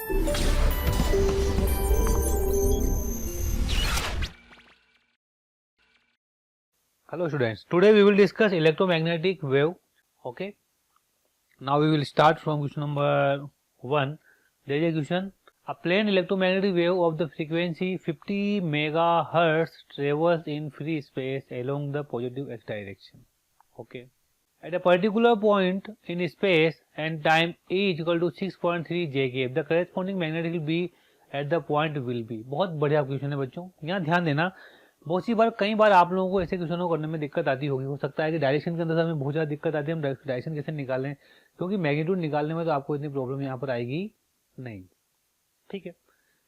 Hello students, today we will discuss electromagnetic wave. Okay, now we will start from question number 1. There is a question: a plane electromagnetic wave of the frequency 50 megahertz travels in free space along the positive x direction. Okay, at a particular point in space and time E is equal to 6.3 jkf, the corresponding magnetic field B at the point will be. बहुत बढ़िया question है बच्चों, यहाँ ध्यान देना। बहुत सी बार कई बार आप लोगों को ऐसे क्वेश्चन को करने में दिक्कत आती होगी, हो सकता है कि डायरेक्शन के अंदर हमें बहुत ज़्यादा दिक्कत आती है, हम डायरेक्शन कैसे निकालें, क्योंकि मैग्नीट्यूड निकालने में तो आपको इतनी प्रॉब्लम यहाँ पर आएगी नहीं, ठीक है,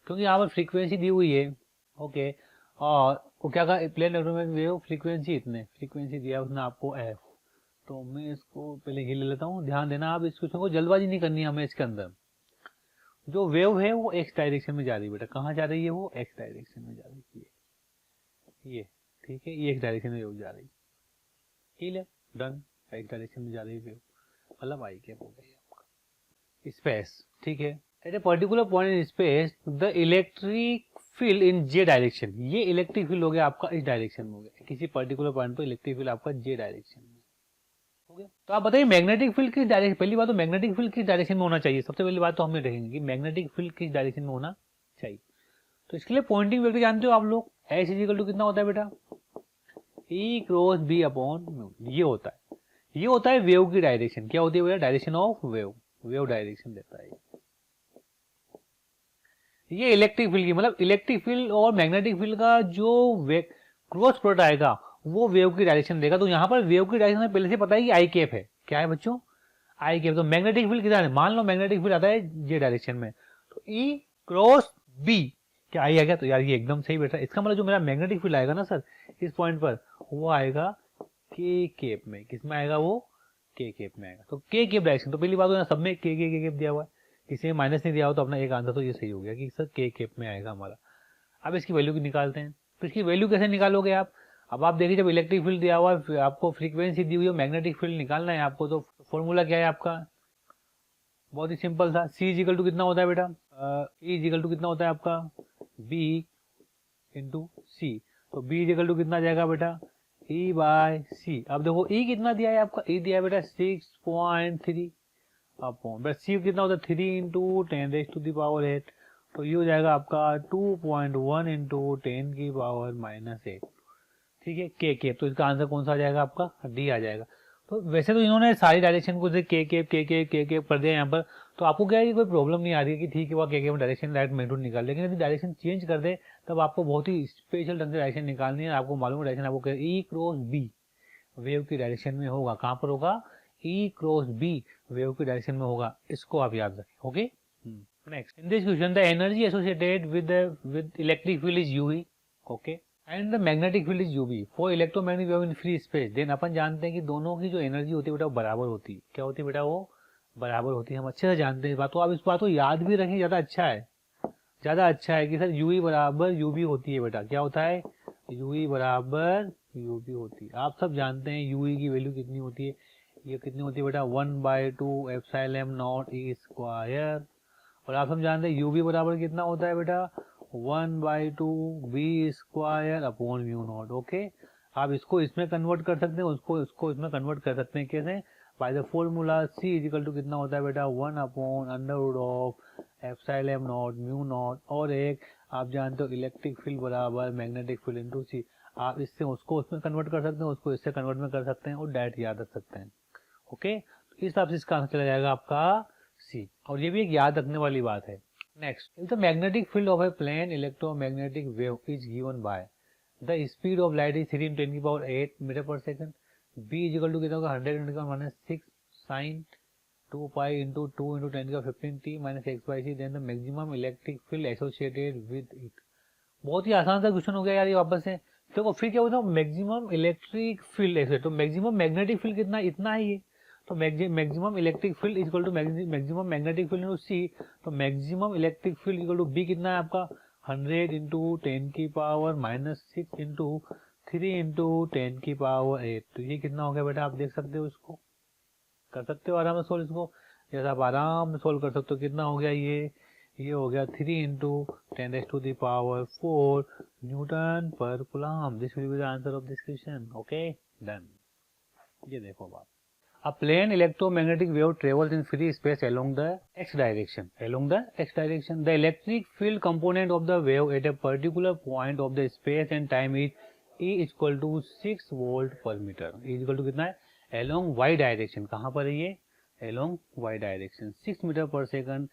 क्योंकि यहाँ पर फ्रीक्वेंसी दी हुई है। ओके, और वो क्या कहा, प्लेन इलेक्ट्रोमैग्नेटिक वेव फ्रीक्वेंसी इतने, फ्रीक्वेंसी दिया उसने आपको एफ, तो मैं इसको पहले ही ले लेता हूँ। ध्यान देना, आप इस क्वेश्चन को जल्दबाजी नहीं करनी है हमें। इसके अंदर जो वेव है वो एक्स डायरेक्शन में जा रही है बेटा, कहाँ जा रही है, वो एक्स डायरेक्शन में जा रही है, ये ठीक है, ये एक्स डायरेक्शन में वेव जा रही है, ठीक है, डन, एक्स डायरेक्शन में जा रही है वेव, मतलब आई कैप हो गई आपका स्पेस, ठीक है। At a particular point in space the electric field in J direction, ये इलेक्ट्रिक फील्ड हो गया आपका इस डायरेक्शन में हो गया, किसी पर्टिकुलर पॉइंट पर इलेक्ट्रिक फील्ड आपका जे डायरेक्शन में हो गया। तो आप बताइए मैग्नेटिक फील्ड किस डायरेक्शन, पहली बात तो मैग्नेटिक फील्ड किस डायरेक्शन में होना चाहिए, सबसे पहली बात तो हम ये देखेंगे कि मैग्नेटिक फील्ड किस डायरेक्शन में होना चाहिए। तो इसके लिए पॉइंटिंग वेक्टर जानते हो आप लोग, एच इज इक्वल टू कितना होता है बेटा, E cross B upon mu, ये होता है, ये होता है वेव की डायरेक्शन। क्या होती है बेटा, direction of wave, wave direction देता है ये इलेक्ट्रिक फील्ड की, मतलब इलेक्ट्रिक फील्ड और मैग्नेटिक फील्ड का जो क्रॉस प्रोडक्ट आएगा वो वेव की डायरेक्शन देगा। तो यहाँ पर वेव की डायरेक्शन में पहले से पता है कि आई कैप है, क्या है बच्चों, आई कैप। तो मैग्नेटिक फील्ड किधर है, मान लो मैग्नेटिक फील्ड आता है जे डायरेक्शन में, तो ई क्रॉस बी, क्या आई आ गया, तो यार ये एकदम सही बेटा। इसका मतलब जो मेरा मैग्नेटिक फील्ड आएगा ना सर इस पॉइंट पर, वो आएगा के केप में, किसमें आएगा, वो के केप में आएगा। तो के केप डायरेक्शन, तो पहली बात तो सब में के केप दिया हुआ है, किसी में माइनस नहीं दिया हो, तो अपना एक आंसर तो ये सही हो गया कि सर के केप में आएगा हमारा। अब इसकी वैल्यू निकालते हैं। तो इसकी वैल्यू कैसे निकालोगे आप, अब आप देखिए जब इलेक्ट्रिक फील्ड दिया हुआ है, आपको फ्रीक्वेंसी दी हुई है, मैग्नेटिक फील्ड निकालना है आपको, तो फॉर्मूला क्या है आपका, बहुत ही सिंपल था, सी इज इक्वल टू कितना होता है बेटा, ई इज इक्वल टू कितना होता है आपका, बी इंटू सी। तो बी इज इक्वल टू कितना जाएगा बेटा, ई बाय सी। अब देखो ई कितना दिया है आपका, ई दिया है बेटा 6.3 अपॉन, बस सी कितना होता है 3 इंटू 10⁻⁸, तो ये हो जाएगा आपका 2.1 इंटू 10 की पावर -8, ठीक है, के केप। तो इसका आंसर कौन सा आ जाएगा आपका, डी आ जाएगा। तो वैसे तो इन्होंने सारी डायरेक्शन को के केप कर दिया यहाँ पर, तो आपको क्या है, कोई प्रॉब्लम नहीं आ रही है कि ठीक है वह के केप डायरेक्शन डायरेक्ट मैग्नीट्यूड निकाल, लेकिन यदि डायरेक्शन चेंज कर दे तब आपको बहुत ही स्पेशल ढंग से डायरेक्शन निकालनी है। आपको मालूम है डायरेक्शन आपको ई क्रॉस बी वेव की डायरेक्शन में होगा, कहाँ पर होगा, ई क्रॉस बी वेव की डायरेक्शन में होगा, इसको आप याद रखें। Okay, next in this question the energy associated with electric field is UV, okay, and the magnetic field is UV for electromagnetic wave in free space. Then अपन जानते हैं कि दोनों की जो एनर्जी होती है बेटा वो बराबर होती है, क्या होती है बेटा, वो बराबर होती है, हम अच्छे से जानते हैं इस बात को। आप इस बात को याद भी रखें, ज्यादा अच्छा है, ज्यादा अच्छा है कि सर यूवी बराबर यूवी होती है बेटा, क्या होता है, यूवी बराबर यूवी होती है। आप सब जानते हैं यूवी की वैल्यू कितनी होती है, ये कितनी होती है बेटा, 1/2 एप्सिलॉन नॉट ई स्क्वायर, और आप सब जानते हैं यूवी बराबर कितना होता है बेटा, 1/2 B square upon mu naught. Okay, आप इसको इसमें कन्वर्ट कर सकते हैं, उसको इसको इसमें कन्वर्ट कर सकते हैं, कैसे, by the formula C is equal to कितना होता है बेटा, 1/√ऑफ एप्सिलॉन नॉट म्यू नॉट, और एक आप जानते हो इलेक्ट्रिक फील्ड बराबर मैग्नेटिक फील्ड इनटू सी। आप इससे उसको उसमें कन्वर्ट कर सकते हैं, उसको इससे कन्वर्ट में कर सकते हैं, और डायरेक्ट याद रख सकते हैं। ओके, तो इस हिसाब से इसका आंसर चला जाएगा आपका सी, और ये भी एक याद रखने वाली बात है। Next, if the magnetic field of a plane electromagnetic wave is given by the speed of light is 3 × 10⁸ metre per second, B is equal to कितना होगा, 100 × 6 sin 2π × 2 × 10⁻15t -x/c, then the maximum electric field associated with it. बहुत ही आसान सा question हो गया यार ये वापस से। देखो फिर क्या होता है, मैक्सिमम इलेक्ट्रिक फील्ड ऐसे, तो मैक्सिमम मैग्नेटिक फील्ड कितना, इतना है ये, तो maximum electric field equal to maximum magnetic field into C, तो maximum electric field equal to B कितना है आपका, 100 × 10 की पावर -6 इंटू 3 × 10 की पावर 8। तो ये कितना हो गया बेटा, आप देख सकते हो, इसको कर सकते हो आराम से सोल्व, इसको जैसा आप आराम से सोल्व कर सकते हो। कितना हो गया ये ये हो गया 3 इंटू 10⁻⁴ न्यूटन पर coulomb. This will be the answer of this question. Okay done. ये देखो बात, a plane electromagnetic wave travels in free space along the x direction. Along the x direction, the electric field component of the wave at a particular point of the space and time is E equal to 6 volt per meter. E equal to कितना है? Along y direction. कहाँ पर है ये? Along y direction. 6 meter per second,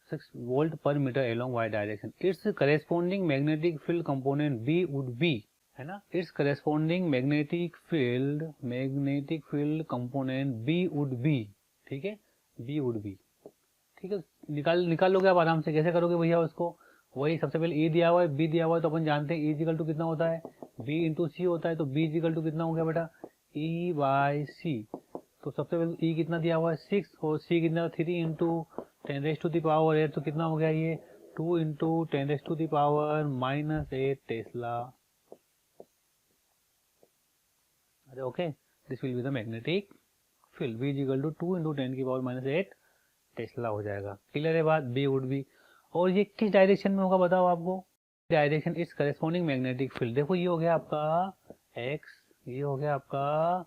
6 volt per meter along y direction. Its corresponding magnetic field component B would be, है ना, it's corresponding magnetic field component B would be, ठीक है, B would be, ठीक है, निकाल लोगे आप आराम से। कैसे करोगे भैया उसको? वही सबसे पहले ई दिया हुआ है, बी दिया हुआ है, तो अपन जानते हैं ई इक्वल टू कितना होता है, बी इंटू सी होता है, तो बी इक्वल टू कितना हो गया बेटा, ई बाय सी। तो सबसे पहले ई कितना दिया हुआ है 6 और सी कितना 3 इंटू 10⁻⁸, तो कितना हो गया ये 2 into 10⁻⁻8 tesla. Okay, this will be the magnetic field V equal to 2 into 10⁻⁻8 tesla हो जाएगा। क्लियर है बात, बी वुड बी। और ये किस डायरेक्शन में होगा बताओ आपको? Direction is corresponding magnetic field. देखो ये हो गया आपका x, ये हो गया आपका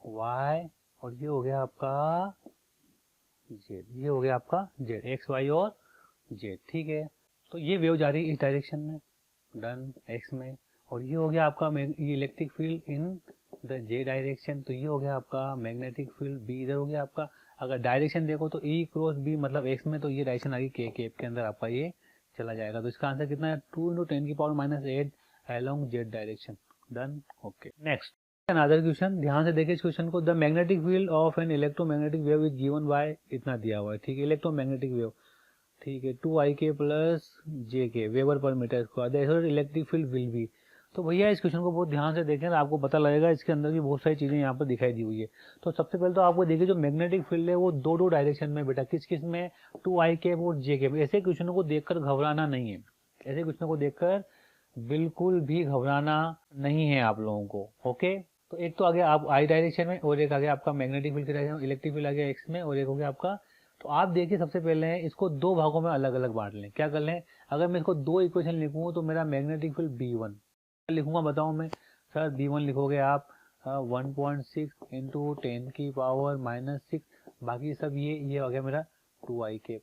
y और ये हो गया आपका z, ये हो गया आपका z, x y और z, ठीक है। तो ये वेव जा रही है इस डायरेक्शन में, डन, x में, और ये हो गया आपका ये electric field in the J direction. तो ये हो गया आपका मैग्नेटिक फील्ड बी, इधर हो गया आपका। अगर डायरेक्शन देखो तो ई क्रॉस बी मतलब एक्स में, तो ये डायरेक्शन आ गई के केप के अंदर आपका ये चला जाएगा। तो इसका आंसर कितना है 2 into 10⁻⁸ along Z direction. Done. Okay, next another question, ध्यान से देखिए इस क्वेश्चन को। The magnetic field of N electromagnetic wave is given bye, इतना दिया हुआ है, ठीक है, इलेक्ट्रोमैग्नेटिक वेव, ठीक है, 2ik प्लस JK वेबर पर metre square, the electric field will be. तो भैया इस क्वेश्चन को बहुत ध्यान से देखें, आपको पता लगेगा इसके अंदर भी बहुत सारी चीजें यहाँ पर दिखाई दी हुई है। तो सबसे पहले तो आपको देखिए जो मैग्नेटिक फील्ड है वो दो डायरेक्शन में बेटा, किस किस में, 2ik और JK में। ऐसे क्वेश्चनों को देखकर घबराना नहीं है, ऐसे क्वेश्चनों को देखकर बिल्कुल भी घबराना नहीं है आप लोगों को। ओके, तो एक तो आ गया आप आई डायरेक्शन में, और एक आ गया आपका मैग्नेटिक फील्ड की डायरेक्शन, इलेक्ट्रिक फील्ड आ गया एक्स में, और एक हो गया आपका। तो आप देखिए सबसे पहले इसको दो भागों में अलग अलग बांट लें। क्या कर लें? अगर मैं इसको दो इक्वेशन लिखूँ तो मेरा मैग्नेटिक फील्ड B1 लिखूंगा, बताऊं मैं सर, B1 लिखोगे आप 1.6 इंटू 10⁻⁻6, बाकी सब ये हो गया मेरा 2ik।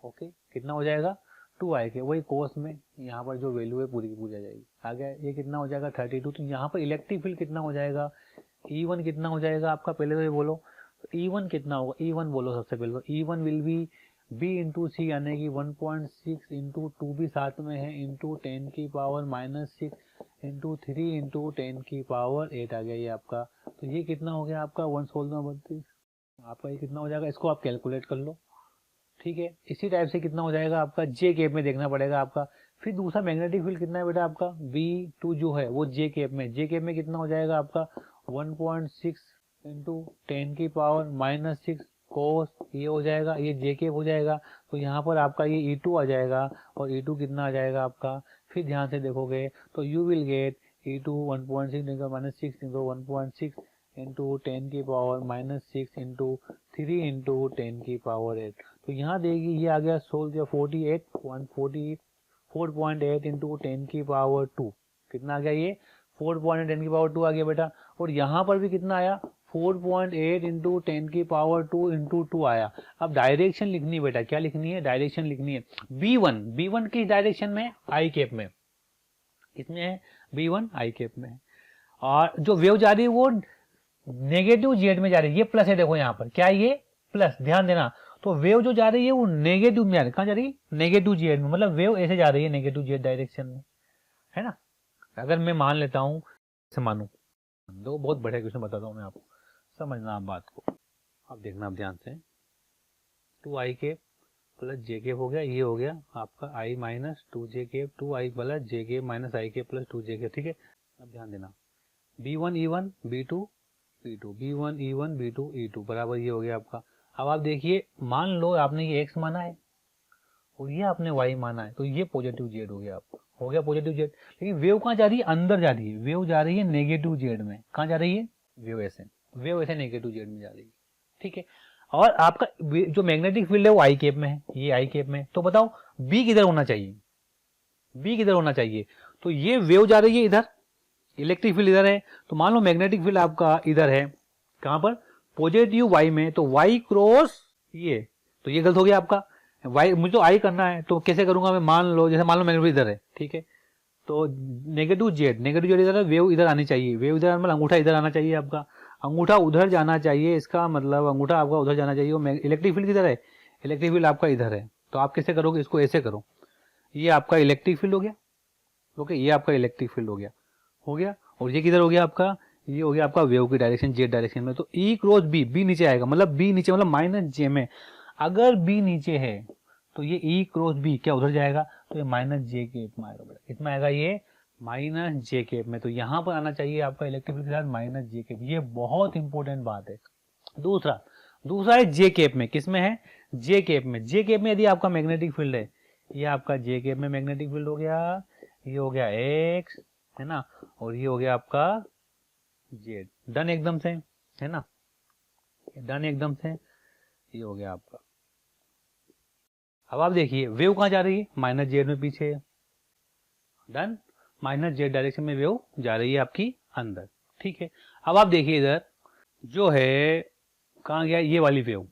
ओके, कितना हो जाएगा 2ik, वही कोस में यहाँ पर जो वैल्यू है पूरी की पूरी आ जाएगी। आ गया ये कितना हो जाएगा 32। तो यहाँ पर इलेक्ट्रिक फील्ड कितना हो जाएगा, E1 कितना हो जाएगा आपका, पहले तो ये बोलो E1 कितना होगा, E1 बोलो सबसे पहले। तो E1 will be B into C, यानी कि 1.6 इंटू 2 भी साथ में है, इंटू 10⁻⁻6 इंटू 3 इंटू 10⁻8 आ गया ये आपका। तो ये कितना हो गया आपका 116 आपका, ये कितना हो जाएगा, इसको आप कैलकुलेट कर लो, ठीक है। इसी टाइप से कितना हो जाएगा आपका जे केप में देखना पड़ेगा आपका। फिर दूसरा मैग्नेटिक फील्ड कितना है बेटा आपका, B2 जो है वो जे केप में कितना हो जाएगा आपका 1.6 इंटू 10⁻⁻6 कोस, ये हो जाएगा, ये जे केप हो जाएगा। तो यहाँ पर आपका ये E2 आ जाएगा, और E2 कितना आ जाएगा आपका, फिर ध्यान से देखोगे तो you will gate E2 1.6 -6 into 1.6 into 10⁻⁻6 into 3 into 10⁻8। तो यहाँ देगी ये आ गया 4.8 इंटू 10⁻2, कितना आ गया ये 4.8 10⁻2 आ गया बेटा। और यहाँ पर भी कितना आया 4.8 इंटू 10⁻2 इंटू 2 आया। अब डायरेक्शन लिखनी है बेटा, क्या लिखनी है, डायरेक्शन लिखनी है। B1 किस डायरेक्शन में, आई केप में, किसमें है B1 आई केप में है। और जो वेव जा रही है वो नेगेटिव जेड में जा रही है, ये प्लस है, देखो यहाँ पर क्या है ये प्लस, ध्यान देना। तो वेव जो जा रही है वो नेगेटिव में जा रही है, कहाँ जा रही है, नेगेटिव जेड में, मतलब वेव ऐसे जा रही है नेगेटिव जेड डायरेक्शन में, है ना। अगर मैं मान लेता हूँ, मानू दो, बहुत बढ़िया क्वेश्चन बताता हूँ मैं आपको, समझना आप बात को, आप देखना आप ध्यान से। 2ik प्लस jk हो गया, ये हो गया आपका i minus 2jk, 2i plus jk minus ik plus 2jk, ठीक है। अब ध्यान देना B1 E1 B2 E2, B1 E1 B2 E2 बराबर ये हो गया आपका। अब आप देखिए, मान लो आपने ये x माना है और ये आपने y माना है, तो ये पॉजिटिव जेड हो गया आपका, हो गया पॉजिटिव जेड। लेकिन वेव कहाँ जा रही है, अंदर जा रही है, वेव जा रही है नेगेटिव जेड में। कहाँ जा रही है, वेव ऐसे नेगेटिव जेड में जा रही है, ठीक है। और आपका जो मैग्नेटिक फील्ड है वो आई केप में है, ये आई केप में। तो बताओ बी किधर होना चाहिए, बी किधर होना चाहिए। तो ये वेव जा रही है इधर, इलेक्ट्रिक फील्ड इधर है, तो मान लो मैग्नेटिक फील्ड आपका इधर है, कहां पर, पॉजिटिव वाई में, तो वाई क्रॉस ये, तो ये गलत हो गया आपका। वाई मुझे तो आई करना है, तो कैसे करूंगा मैं, मान लो जैसे मान लो मैग्नेटिक इधर है, ठीक है, तो नेगेटिव जेड इधर है, वेव इधर आनी चाहिए, वेव इधर मतलब अंगूठा इधर आना चाहिए आपका, अंगूठा उधर जाना चाहिए, इसका मतलब अंगूठा आपका उधर जाना चाहिए। वो इलेक्ट्रिक फील्ड किधर है, इलेक्ट्रिक फील्ड आपका इधर है, तो आप कैसे करोगे, इसको ऐसे करो, ये आपका इलेक्ट्रिक फील्ड हो गया, ओके, ये आपका इलेक्ट्रिक फील्ड हो गया, और ये किधर हो गया आपका, ये हो गया आपका वेव की डायरेक्शन जेड डायरेक्शन में। तो ई क्रॉस बी, बी नीचे आएगा, मतलब बी नीचे मतलब माइनस जे में, अगर बी नीचे है तो ये ई क्रॉस बी क्या उधर जाएगा, तो ये माइनस जे केप में आएगा बेटा, कितना आएगा ये माइनस जे केप में। तो यहाँ पर आना चाहिए आपका इलेक्ट्रिक फील्ड के साथ माइनस जे केप, ये बहुत इंपॉर्टेंट बात है। दूसरा है जे केप में, किस में है, जे केप में। जे केप में यदि आपका मैग्नेटिक फील्ड है, ये आपका जे केप में मैग्नेटिक फील्ड हो गया, ये हो गया एक्स, है ना, और ये हो गया आपका जेड, डन एकदम से, है ना, डन एकदम से, ये हो गया आपका। अब आप देखिए वेव कहां जा रही है, माइनस जेड में पीछे, डन, माइनस जेड डायरेक्शन में वेव जा रही है आपकी अंदर, ठीक है। अब आप देखिए इधर जो है कहां गया, ये वाली वेव,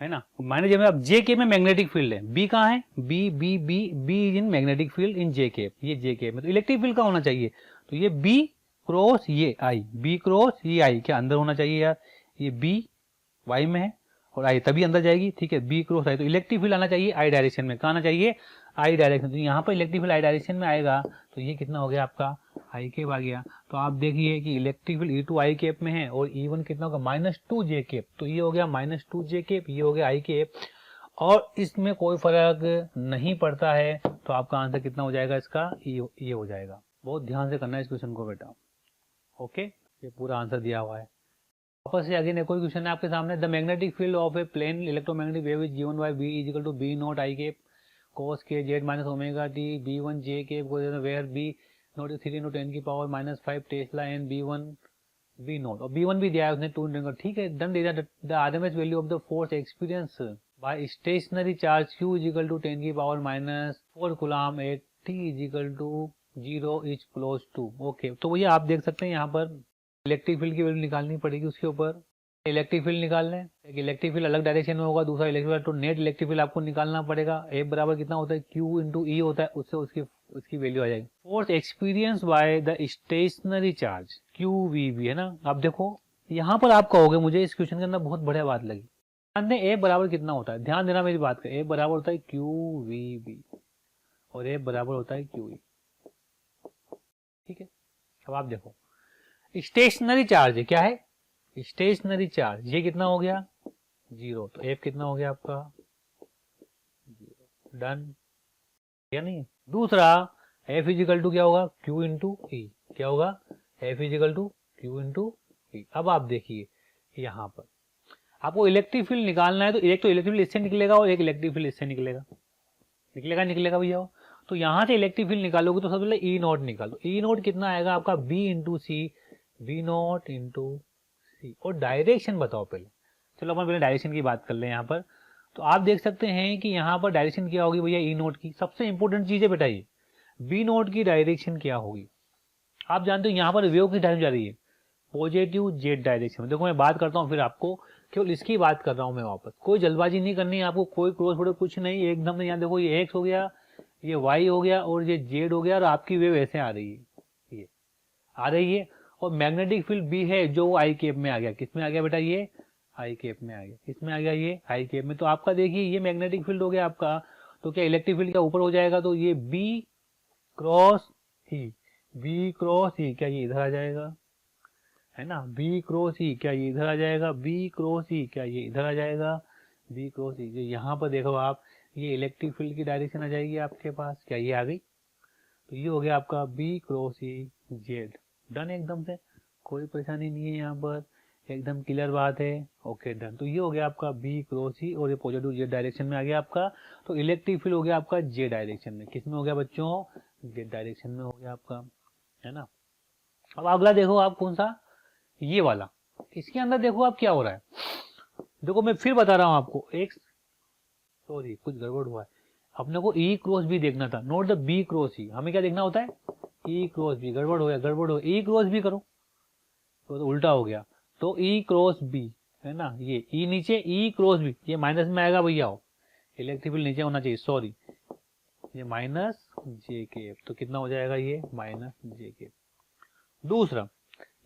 है ना, माइनस जेड में, अब जे के में मैग्नेटिक फील्ड है, बी कहां है, B B B B is in magnetic field in J K, ये जे के में, तो इलेक्ट्रिक फील्ड का होना चाहिए, तो ये बी क्रॉस ये आई, बी क्रॉस ये आई क्या अंदर होना चाहिए यार, ये बी वाई में है और आई तभी अंदर जाएगी, ठीक है, बी क्रॉस आई, तो इलेक्ट्रिक फील्ड आना चाहिए आई डायरेक्शन में, कहाँ आना चाहिए, आई डायरेक्शन, तो यहाँ पर इलेक्ट्रिक फील्ड आई डायरेक्शन में आएगा, तो ये कितना हो गया आपका आई केप आ गया। तो आप देखिए कि electric field E two I cap में है और ई वन कितना होगा माइनस टू जे केप, तो ये हो गया माइनस टू जे केप, ये हो गया आई केप, और इसमें कोई फर्क नहीं पड़ता है, तो आपका आंसर कितना हो जाएगा इसका, ये हो जाएगा। बहुत ध्यान से करना है इस क्वेश्चन को बेटा, ओके, ये पूरा आंसर दिया हुआ है। वापस से अगेन एक और क्वेश्चन है आपके सामने, the magnetic field of a plane electromagnetic wave is given by B is equal to B naught I cap cos k z minus omega t b1 j k where b naught 3 into 10 की power minus 5 tesla and b1 v naught, और b1 भी दिया है उसने 2, ठीक है, then the the RMS value of the force experience by stationary charge q is equal to 10 की power minus 4 coulomb at t is equal to 0 is close to, okay. तो ये आप देख सकते हैं यहाँ पर इलेक्ट्रिक फील्ड की वैल्यू निकालनी पड़ेगी उसके ऊपर, इलेक्ट्रिक फील्ड निकालना है, एक इलेक्ट्रिक फील्ड अलग डायरेक्शन में होगा, दूसरा इलेक्ट्रिक फील्ड, तो नेट इलेक्ट्रिक फील्ड आपको निकालना पड़ेगा, ए बराबर कितना होता है क्यू इंटू ई होता है, उससे उसकी वैल्यू आ जाएगी। Force experience by the stationary charge Q V B, है ना। अब देखो यहाँ पर आप कहोगे मुझे इस क्वेश्चन के अंदर बहुत बढ़िया बात लगी, ध्यान दें ए बराबर कितना होता है, ध्यान देना मेरी बात का, ए बराबर होता है क्यू वी बी और ए बराबर होता है क्यू ई, ठीक है। अब आप देखो स्टेशनरी चार्ज क्या है, स्टेशनरी चार्ज, ये कितना हो गया 0, तो एफ कितना हो गया आपका 0, डन या नहीं। दूसरा एफ इजिकल टू क्या होगा क्यू इंटू ई, क्या होगा F is equal to Q into E. अब आप देखिए यहाँ पर आपको इलेक्ट्रिक फील्ड निकालना है, तो एक तो इलेक्ट्रिक फील्ड इससे निकलेगा और एक इलेक्ट्रिक फील्ड इससे निकलेगा भैया। तो यहाँ से इलेक्ट्रिक फील्ड निकालोगे तो सबसे पहले ई नॉट निकालो, ई नॉट कितना आएगा आपका B into C, B naught into C, और डायरेक्शन बताओ पहले, चलो अपन पहले डायरेक्शन की बात कर ले यहाँ पर। तो आप देख सकते हैं कि यहाँ पर डायरेक्शन क्या होगी भैया ई नॉट की, सबसे इंपॉर्टेंट चीज है बेटा ये, बी नॉट की डायरेक्शन क्या होगी। आप जानते हो यहाँ पर वेव की डायरेक्शन जा रही है पॉजिटिव जेड डायरेक्शन में। देखो मैं बात करता हूँ फिर आपको, केवल इसकी बात कर रहा हूँ मैं वापस, कोई जल्दबाजी नहीं करनी है आपको, कोई क्रॉस प्रोडक्ट कुछ नहीं, एकदम यहाँ देखो ये एक्स हो गया, ये वाई हो गया और ये जेड हो गया, और आपकी वेव ऐसे आ रही है, ये आ रही है, और मैग्नेटिक फील्ड बी है जो आई केप में आ गया, किसमें आ गया बेटा ये आई केप में आ गया, किसमें आ गया ये आई केप में। तो आपका देखिए ये मैग्नेटिक फील्ड हो गया आपका, तो क्या इलेक्ट्रिक फील्ड क्या ऊपर हो जाएगा, तो ये बी क्रॉस ई, बी क्रॉस ई क्या ये इधर आ जाएगा, है ना, बी क्रॉस ई क्या ये इधर आ जाएगा, बी क्रॉस ई क्या ये इधर आ जाएगा, बी क्रॉस ई, यहाँ पर देखो आप ये इलेक्ट्रिक फील्ड की डायरेक्शन आ जाएगी आपके पास, क्या ये आ गई, तो ये हो गया आपका B cross E Z, done एकदम से, कोई परेशानी नहीं है यहाँ पर, एकदम क्लियर बात है, ओके डन। तो ये हो गया आपका बी क्रॉस ई और ये पॉजिटिव जेड डायरेक्शन में आ गया आपका, तो इलेक्ट्रिक फील्ड हो गया आपका जे डायरेक्शन में, किसमें हो गया बच्चों जेड डायरेक्शन में हो गया आपका, है ना। अब अगला देखो आप कौन सा, ये वाला, इसके अंदर देखो आप क्या हो रहा है, देखो मैं फिर बता रहा हूं आपको, एक सॉरी कुछ गड़बड़ हुआ है, अपने को ई क्रॉस बी देखना था, नोट द बी क्रॉस ई। हमें क्या देखना होता है, ई क्रॉस बी। गड़बड़ हो गया, गड़बड़ हो गया, ई क्रॉस बी करो तो उल्टा हो गया। तो ई क्रॉस बी है ना, ये ई नीचे, ई क्रॉस बी, ये माइनस में आएगा भैया, हो इलेक्ट्रिक फील्ड नीचे होना चाहिए, सॉरी, ये माइनस जे के एफ, तो कितना हो जाएगा ये माइनस जे के। दूसरा,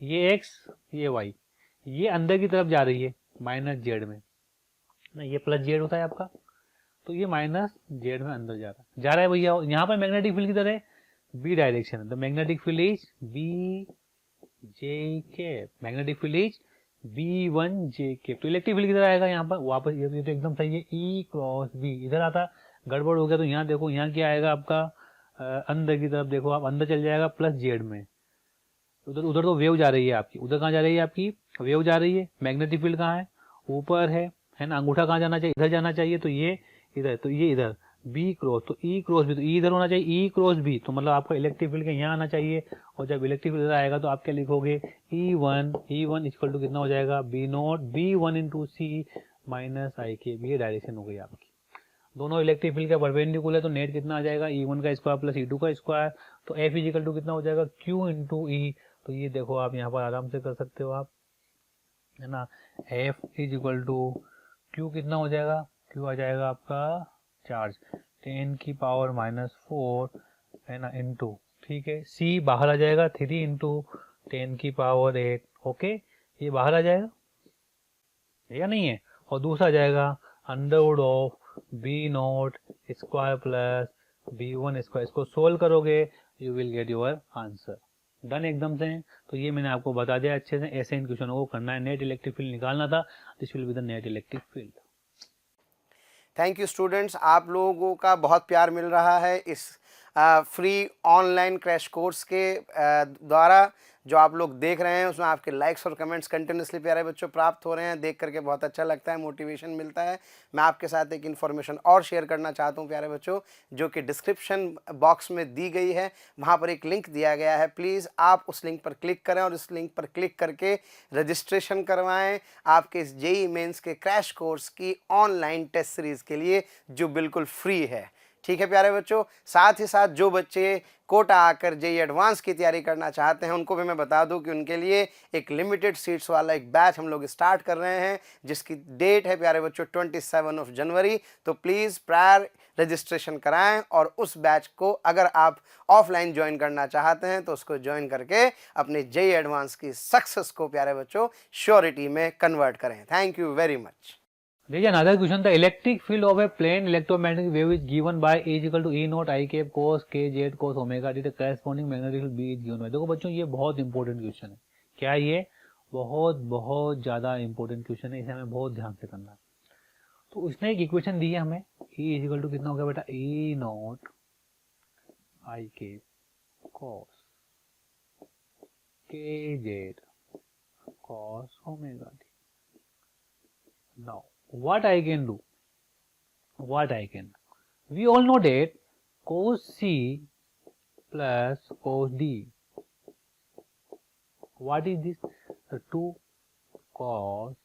ये एक्स ये वाई, ये अंदर की तरफ जा रही है माइनस जेड में ना, ये प्लस जेड होता है आपका, तो ये माइनस जेड में अंदर जा रहा है भैया। यहाँ पर मैग्नेटिक फील्ड किधर है, बी डायरेक्शन है, तो magnetic field is B J K, magnetic field is B one J K. तो इलेक्ट्रिक फील्ड किधर आएगा यहाँ पर वापस, ये तो एकदम सही है, ई क्रॉस बी। इधर आता गड़बड़ हो गया, तो यहाँ देखो, यहाँ क्या आएगा आपका, अंदर की तरफ देखो आप, अंदर चल जाएगा प्लस जेड में। उधर उधर तो वेव जा रही है आपकी, उधर कहाँ जा रही है आपकी, वेव जा रही है। मैग्नेटिक फील्ड कहाँ है, ऊपर है ना, अंगूठा कहाँ जाना चाहिए, इधर जाना चाहिए, तो ये इधर, तो ये इधर बी क्रॉस, तो ई क्रॉस बी, तो ई इधर होना चाहिए, ई क्रॉस बी, तो मतलब आपका इलेक्ट्रिक फील्ड के यहाँ आना चाहिए। और जब इलेक्ट्रिक फील्ड इधर आएगा तो आप क्या लिखोगे, ई वन इक्वल टू कितना हो जाएगा, B naught B one into C minus I K B. ये डायरेक्शन हो गई आपकी, दोनों इलेक्ट्रिक फील्ड का परपेंडिकुलर है, तो नेट कितना आ जाएगा, ई वन का स्क्वायर प्लस ई टू का स्क्वायर, तो एफ इजिकल टू कितना हो जाएगा, क्यू इंटू ई। तो ये देखो आप यहाँ पर आराम से कर सकते हो आप, है ना, F is equal to Q कितना हो जाएगा, क्यू आ जाएगा आपका चार्ज 10 की पावर -4 है ना, इंटू, ठीक है, सी बाहर आ जाएगा 3 इंटू 10 की पावर 8, ओके, ये बाहर आ जाएगा या नहीं है। और दूसरा आ जाएगा under root of B naught square plus B one square. इसको सोल्व करोगे you will get your answer. Done एकदम से। तो ये मैंने आपको बता दिया अच्छे से, ऐसे इन क्वेश्चनों को करना है, नेट इलेक्ट्रिक फील्ड निकालना था, this will be the net electric field. Thank you students, आप लोगों का बहुत प्यार मिल रहा है इस फ्री ऑनलाइन क्रैश कोर्स के द्वारा। जो आप लोग देख रहे हैं उसमें आपके लाइक्स और कमेंट्स कंटिन्यूसली प्यारे बच्चों प्राप्त हो रहे हैं, देख करके बहुत अच्छा लगता है, मोटिवेशन मिलता है। मैं आपके साथ एक इन्फॉर्मेशन और शेयर करना चाहता हूं प्यारे बच्चों, जो कि डिस्क्रिप्शन बॉक्स में दी गई है, वहां पर एक लिंक दिया गया है, प्लीज़ आप उस लिंक पर क्लिक करें और इस लिंक पर क्लिक करके रजिस्ट्रेशन करवाएं आपके इस जेईई मेंस के क्रैश कोर्स की ऑनलाइन टेस्ट सीरीज़ के लिए, जो बिल्कुल फ्री है। ठीक है प्यारे बच्चों, साथ ही साथ जो बच्चे कोटा आकर जेईई एडवांस की तैयारी करना चाहते हैं उनको भी मैं बता दूं कि उनके लिए एक लिमिटेड सीट्स वाला एक बैच हम लोग स्टार्ट कर रहे हैं, जिसकी डेट है प्यारे बच्चों 27 जनवरी। तो प्लीज़ प्रायर रजिस्ट्रेशन कराएं और उस बैच को अगर आप ऑफलाइन ज्वाइन करना चाहते हैं तो उसको ज्वाइन करके अपने जेईई एडवांस की सक्सेस को प्यारे बच्चों श्योरिटी में कन्वर्ट करें। Thank you very much. There is another question. The electric field of a plane electromagnetic wave is given by A is equal to E naught I cap cos k z cos omega t. The corresponding magnetic field B is given by। देखो बच्चों ये बहुत important question है। क्या ये बहुत बहुत ज्यादा इंपॉर्टेंट क्वेश्चन है, इसे हमें बहुत ध्यान से करना है। तो उसने एक इक्वेशन दी है हमें, E इज इक्वल टू कितना हो गया बेटा, E not I cap cos k z cos omega t। Now what I can do, we all know that cos C plus cos D, what is this, 2 cos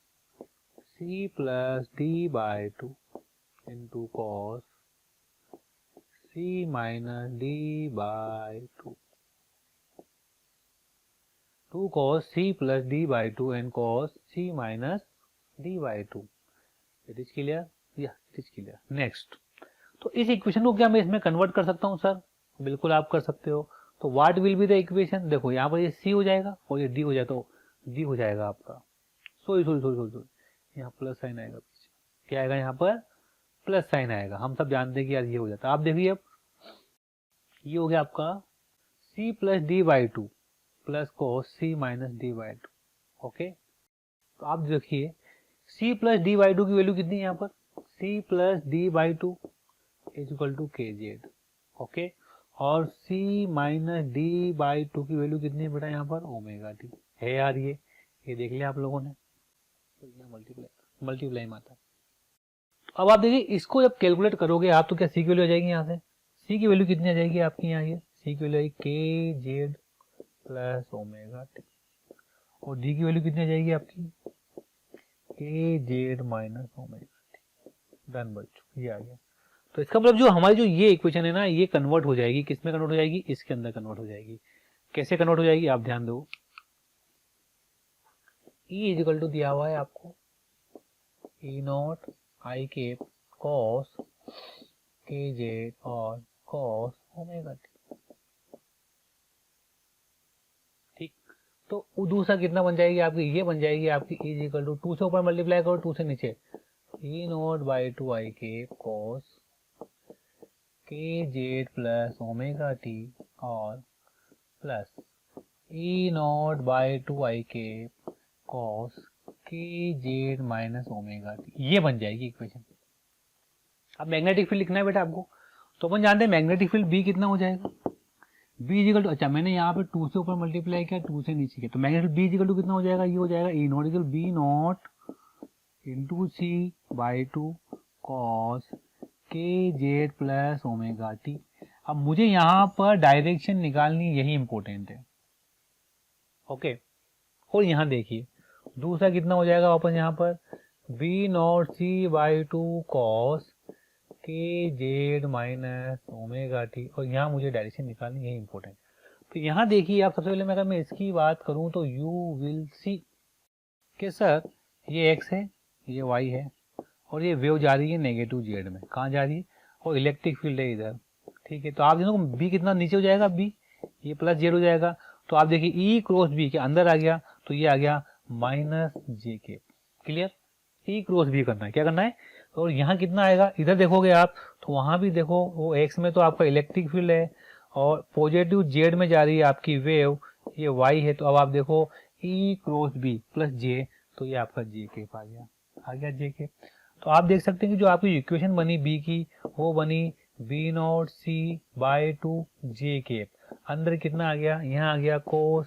C plus D by 2 into cos C minus D by 2, 2 cos C plus D by 2 and cos C minus D by 2। It is clear, या it is clear. Next, तो इस equation को क्या मैं इसमें convert कर सकता हूँ सर? बिल्कुल आप कर सकते हो। तो what will be the equation, देखो यहाँ पर ये सी हो जाएगा और ये डी हो जाए तो डी हो जाएगा आपका, सॉरी यहाँ प्लस साइन आएगा पीछे, क्या आएगा यहाँ पर प्लस साइन आएगा। हम सब जानते हैं कि यार ये हो जाता है। आप देखिए अब ये हो गया आपका C plus D by two plus cos C minus D by two. Okay, तो आप देखिए c plus D by two की वैल्यू कितनी है यहाँ पर, c plus D by two is equal to K Z. Okay, और c minus D by two की वैल्यू कितनी है बेटा यहाँ पर, ओमेगा टी है यार। ये देख लिया आप लोगों ने, तो मल्टीप्लाई में आता है। अब आप देखिए इसको जब कैलकुलेट करोगे आप तो क्या c की वैल्यू आ जाएगी यहाँ से, c की वैल्यू कितनी आ जाएगी आपकी यहाँ, ये c की वैल्यू आएगी के जेड प्लस ओमेगा टी, और d की वैल्यू कितनी आ जाएगी आपकी के Z minus omega T. Done बच्चों, ये आ गया। तो इसका मतलब जो हमारी जो ये इक्वेशन है ना, ये कन्वर्ट हो जाएगी, किस में कन्वर्ट हो जाएगी, इसके अंदर कन्वर्ट हो जाएगी। कैसे कन्वर्ट हो जाएगी आप ध्यान दो। E इजिकल टू दिया हुआ है आपको E naught I cap cos K Z और कॉस ओमेगा टी। ठीक, तो दूसरा कितना बन जाएगी आपकी, ये बन जाएगी आपकी E इजिकल टू 2 से ऊपर मल्टीप्लाई करो, 2 से नीचे E naught by 2 I cap cos K Z plus omega T और plus E naught by 2 I cap cos K Z minus omega T, ये बन जाएगी इक्वेशन। अब मैग्नेटिक फील्ड लिखना है बेटा आपको, तो अपन जानते हैं मैग्नेटिक फील्ड B कितना हो जाएगा, B इजिकल टू, अच्छा मैंने यहाँ पे 2 से ऊपर मल्टीप्लाई किया, 2 से नीचे किया, तो मैग्नेटिक B इजिकल टू कितना हो जाएगा, ये हो जाएगा E naught is equal B naught into C by 2 cos K Z plus omega T. अब मुझे यहाँ पर डायरेक्शन निकालनी, यही इंपॉर्टेंट है। ओके, और यहाँ देखिए दूसरा कितना हो जाएगा वापस यहाँ पर B naught C by 2 cos K Z minus omega T, और यहाँ मुझे डायरेक्शन निकालनी, यही इंपॉर्टेंट। तो यहाँ देखिए आप, सबसे पहले अगर मैं इसकी बात करूँ तो यू विल सी कि सर ये x है, ये y है, और ये वेव जा रही है नेगेटिव जेड में, कहाँ जा रही है, और इलेक्ट्रिक फील्ड है इधर। ठीक है, तो आप देखो b कितना नीचे हो जाएगा, b ये प्लस जेड हो जाएगा, तो आप देखिए E क्रॉस B के अंदर आ गया, तो ये आ गया माइनस जे के। क्लियर, E क्रॉस B करना है, क्या करना है, और यहाँ कितना आएगा, इधर देखोगे आप तो वहां भी देखो, वो x में तो आपका इलेक्ट्रिक फील्ड है और पॉजिटिव जेड में जा रही है आपकी वेव, ये y है, तो अब आप देखो E क्रॉस B प्लस जे, तो ये आपका जे के आ गया जे के। तो आप देख सकते हैं कि जो आपकी इक्वेशन बनी B की, वो बनी बी नॉट सी बाई 2 जे के, अंदर कितना आ गया, यहाँ आ गया कोस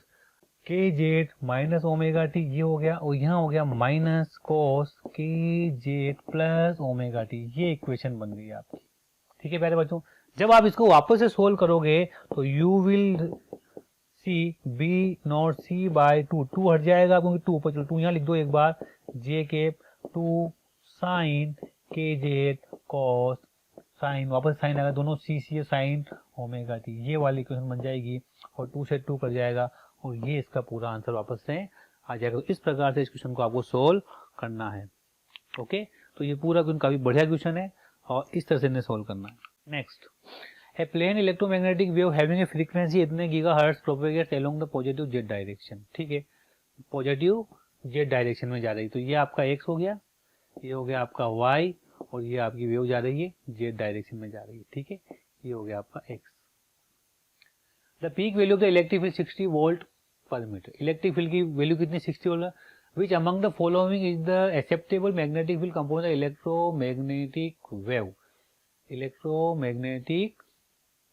के जेड माइनस ओमेगा टी, ये हो गया, और यहाँ हो गया माइनस कोस के जेड प्लस ओमेगा टी, ये इक्वेशन बन गई आपकी। ठीक है प्यारे बच्चों, जब आप इसको वापस से सोल्व करोगे तो you will see B naught C by 2 हट जाएगा, क्योंकि 2 ऊपर चलो, 2 यहाँ लिख दो एक बार, जे के 2 साइन के जेड कॉस साइन, वापस साइन आएगा, दोनों सी सी साइन ओमेगा टी, ये वाली इक्वेशन बन जाएगी, और 2 से 2 कर जाएगा, और ये इसका पूरा आंसर वापस से आ जाएगा। तो इस प्रकार से इस क्वेश्चन को आपको सोल्व करना है। ओके, तो ये पूरा क्वेश्चन काफी बढ़िया क्वेश्चन है, और इस तरह से इन्हें सोल्व करना है। Next, a plane electromagnetic wave having a frequency इतने gigahertz propagates along the positive Z direction. ठीक है, पॉजिटिव जेड डायरेक्शन में जा रही, तो ये आपका एक्स हो गया, ये हो गया आपका वाई, और ये आपकी वेव जा रही है जेड डायरेक्शन में जा रही है। ठीक है, ये हो गया आपका x. The peak value of the electric field 60 volt पर मीटर, इलेक्ट्रिक फील्ड की वैल्यू कितनी, 60 volt. Which among the following is the acceptable magnetic field component electromagnetic wave, electromagnetic.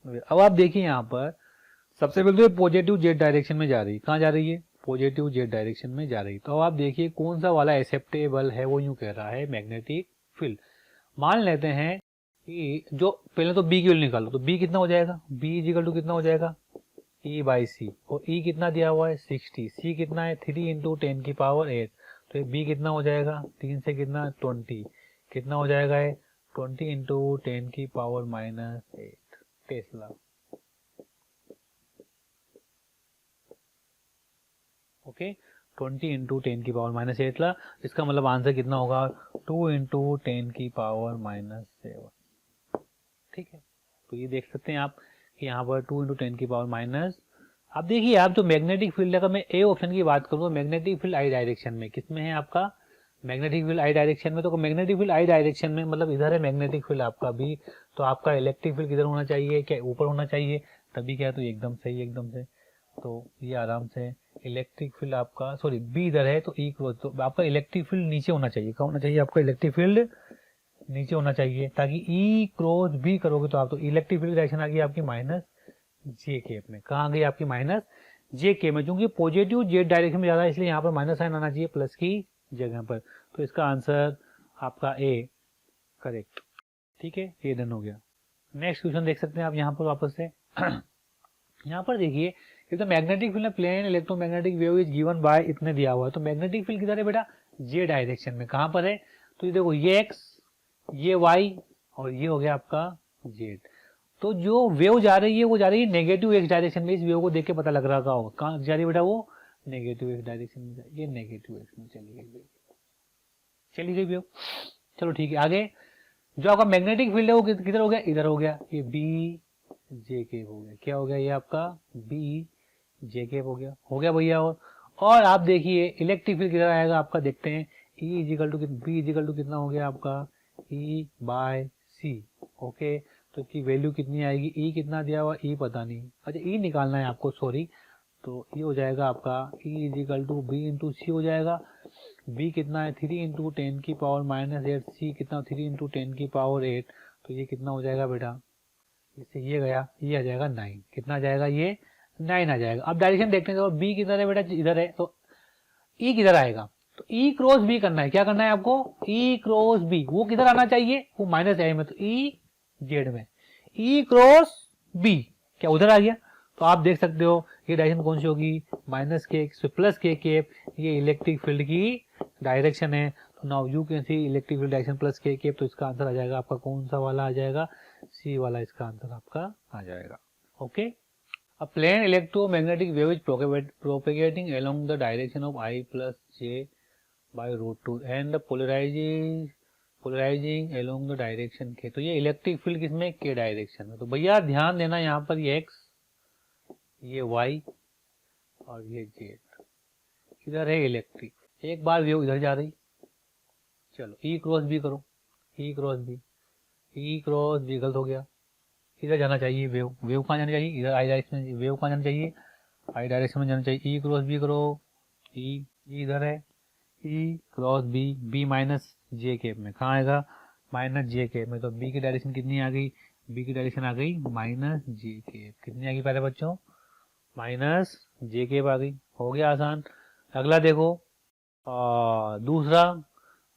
अब आप देखिए यहाँ पर सबसे पहले तो पॉजिटिव जेड डायरेक्शन में जा रही है, कहाँ जा रही है, पॉजिटिव जेड डायरेक्शन में जा रही है। तो अब आप देखिए कौन सा वाला एक्सेप्टेबल है, वो यूं कह रहा है मैग्नेटिक फील्ड। मान लेते हैं कि जो पहले तो बी की वैल्यू निकालो, तो बी कितना हो जाएगा, बी इजिकल टू कितना हो जाएगा, E बाई सी, और E कितना दिया हुआ है 60, C कितना है 3 इंटू 10 की पावर 8, तो ये B कितना हो जाएगा 3 से कितना 20, कितना हो जाएगा है 20 इंटू 10 की power minus 8 Tesla. Okay, 20 into 10 की पावर माइनस 8 ला, इसका मतलब आंसर कितना होगा 2 इंटू 10 की पावर माइनस 7। ठीक है, तो ये देख सकते हैं आप कि यहाँ पर 2 इंटू 10 की पावर माइनस। अब देखिए आप जो मैग्नेटिक फील्ड है, अगर मैं ए ऑप्शन की बात करूँ तो मैग्नेटिक फील्ड आई डायरेक्शन में, किस में है आपका मैग्नेटिक फील्ड आई डायरेक्शन में, तो मैग्नेटिक फील्ड आई डायरेक्शन में मतलब इधर है मैग्नेटिक फील्ड आपका भी, तो आपका इलेक्ट्रिक फील्ड किधर होना चाहिए, क्या ऊपर होना चाहिए, तभी क्या है, तो एकदम सही एकदम से, तो ये आराम से इलेक्ट्रिक फील्ड आपका, सॉरी बी इधर है तो ई क्रॉस, तो आपका इलेक्ट्रिक फील्ड नीचे होना चाहिए, क्या होना चाहिए आपका इलेक्ट्रिक फील्ड नीचे होना चाहिए, ताकि ई क्रॉस बी करोगे तो आप, तो इलेक्ट्रिक फील्ड डायरेक्शन आ गई आपकी माइनस जे के में, कहाँ गई आपकी माइनस जे के में, क्योंकि पॉजिटिव जेड डायरेक्शन में ज्यादा, इसलिए यहाँ पर माइनस साइन आना चाहिए प्लस की जगह पर, तो इसका आंसर आपका ए करेक्ट। ठीक है, ये डन हो गया। नेक्स्ट क्वेश्चन देख सकते हैं आप यहाँ पर वापस से यहाँ पर देखिए, तो magnetic field plane electromagnetic wave is given by इतने दिया हुआ है, तो मैग्नेटिक फील्ड किधर है बेटा जे डायरेक्शन में, कहाँ पर है, तो ये देखो ये एक्स ये वाई और ये हो गया आपका जेड। तो जो वेव जा रही है वो जा रही है नेगेटिव एक्स डायरेक्शन में। इस वेव को देख के पता लग रहा होगा कहाँ जा रही है बेटा, वो नेगेटिव एक्स डायरेक्शन में ये नेगेटिव एक्स में चली गई, चली गई वेव। चलो ठीक है, आगे जो आपका मैग्नेटिक फील्ड है वो किधर हो गया, इधर हो गया, ये बी जे केप हो गया। क्या हो गया ये आपका बी जे केप हो गया भैया। और आप देखिए इलेक्ट्रिक फील्ड किधर आएगा आपका, देखते हैं। E is equal to B is equal to कितना हो गया आपका ई बाय सी। ओके, तो इसकी वैल्यू कितनी आएगी, ई कितना दिया हुआ, ई पता नहीं, अच्छा ई निकालना है आपको, सॉरी। तो ये हो जाएगा आपका ई इजिकल टू बी इंटू सी हो जाएगा। बी कितना है 3 इंटू 10 की पावर -8, सी कितना 3 इंटू 10 की पावर 8, तो ये कितना हो जाएगा बेटा, इससे ये गया, ये आ जाएगा 9। कितना आ जाएगा, ये 9 आ जाएगा। अब डायरेक्शन देखते हैं, तो बी किधर है बेटा, इधर है, तो ई किधर आएगा, तो ई क्रॉस बी करना है। क्या करना है आपको, ई क्रॉस बी, वो किधर आना चाहिए, वो -i में, तो ई जेड में, ई क्रॉस बी क्या उधर आ गया। तो आप देख सकते हो ये डायरेक्शन कौन सी होगी, -k प्लस के केप, ये इलेक्ट्रिक फील्ड की डायरेक्शन है। तो now you can see electric field direction plus के केप, तो इसका आंसर आ जाएगा आपका कौन सा वाला आ जाएगा, सी वाला इसका आंसर आपका आ जाएगा। Okay, a plane electromagnetic wave is propagating along the direction of I plus j by root 2 and polarizing along the direction k। तो ये इलेक्ट्रिक फील्ड किसमें, के डायरेक्शन में। तो भैया ध्यान देना यहाँ पर ये x, ये y और ये z, इधर है इलेक्ट्रिक। एक बार वेव इधर जा रही, चलो ई क्रॉस बी करो, ई क्रॉस बी, ई क्रॉस बी गलत हो गया, इधर जाना चाहिए वेव, वेव कहाँ जाना चाहिए, इधर आई डायरेक्शन में, वेव कहाँ जाना चाहिए, आई डायरेक्शन में जाना चाहिए। ई क्रॉस बी करो, ई इधर है, E cross B, B minus J cap में, कहाँ आएगा, माइनस जे केप में। तो बी की डायरेक्शन कितनी आ गई, बी की डायरेक्शन आ गई माइनस जे केप, कितनी आ गई पहले बच्चों, माइनस जे केप आ गई। हो गया आसान। अगला देखो,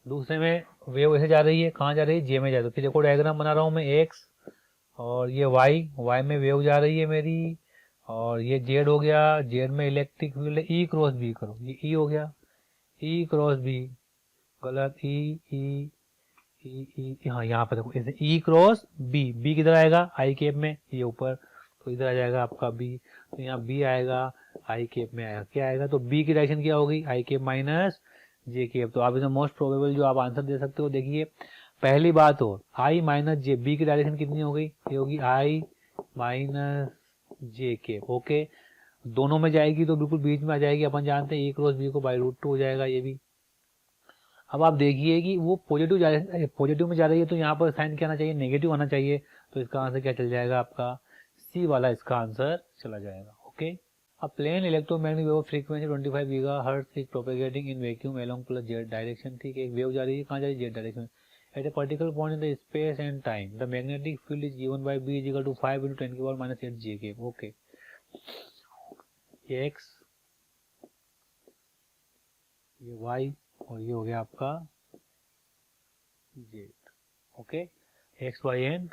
दूसरे में वेव ऐसे जा रही है, कहाँ जा रही है, जे में जा रही है। फिर देखो डायग्राम बना रहा हूँ मैं, एक्स और ये y में वेव जा रही है मेरी, और ये z हो गया, z में इलेक्ट्रिक फील्ड है, ई क्रॉस बी करो, ये ई हो गया, ई क्रॉस बी गलत, ई ई ई ई, हाँ यहाँ पर देखो ऐसे ई क्रॉस बी, बी किधर आएगा, आई केप में, ये ऊपर, तो इधर आ जाएगा आपका बी, तो यहाँ बी आएगा, आई केप में आएगा, क्या आएगा, तो बी की डायरेक्शन क्या होगी, आई केप माइनस जे केप। तो आप इसमें मोस्ट प्रोबेबल जो आप आंसर दे सकते हो, देखिए पहली बात हो आई माइनस जे, बी की डायरेक्शन कितनी हो गई, ये होगी आई माइनस जे के। ओके, दोनों में जाएगी तो बिल्कुल बीच में आ जाएगी, अपन जानते हैं ए क्रॉस बी को बाई रूट 2 हो जाएगा ये भी। अब आप देखिए कि वो पॉजिटिव में जा रही है, तो यहाँ पर साइन क्या आना चाहिए, नेगेटिव आना चाहिए। तो इसका आंसर क्या चल जाएगा आपका, सी वाला इसका आंसर चला जाएगा। Okay, A plane electromagnetic wave of frequency 25 GHz is propagating in vacuum along plus z direction। ठीक है, एक वेव जा रही है, कहाँ जा रही है, z direction. At a particular point in the space and time, the magnetic field is given by B is equal to 5 into 10 की पावर -8 j के। ओके, ये x, ये y और ये हो गया आपका z। Okay, x y and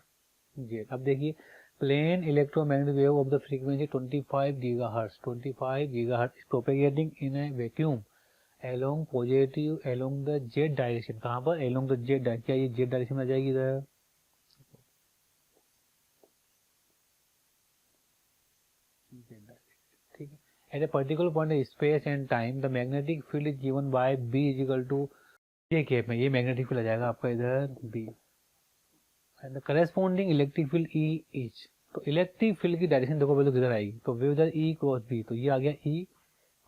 z। अब देखिए plane electromagnetic wave of the frequency 25 GHz is propagating in a vacuum along the z direction। कहाँ पर, along the z direction, क्या ये z डायरेक्शन में आ जाएगी इधर, ठीक है। At a particular point in space and time, the magnetic field is given by B is equal to j cap में, ये मैग्नेटिक फील्ड आ जाएगा आपका इधर B, and the corresponding electric field E is. तो इलेक्ट्रिक फील्ड की direction देखो पहले किधर आएगी, तो वेव इधर E क्रॉस B, तो ये आ गया E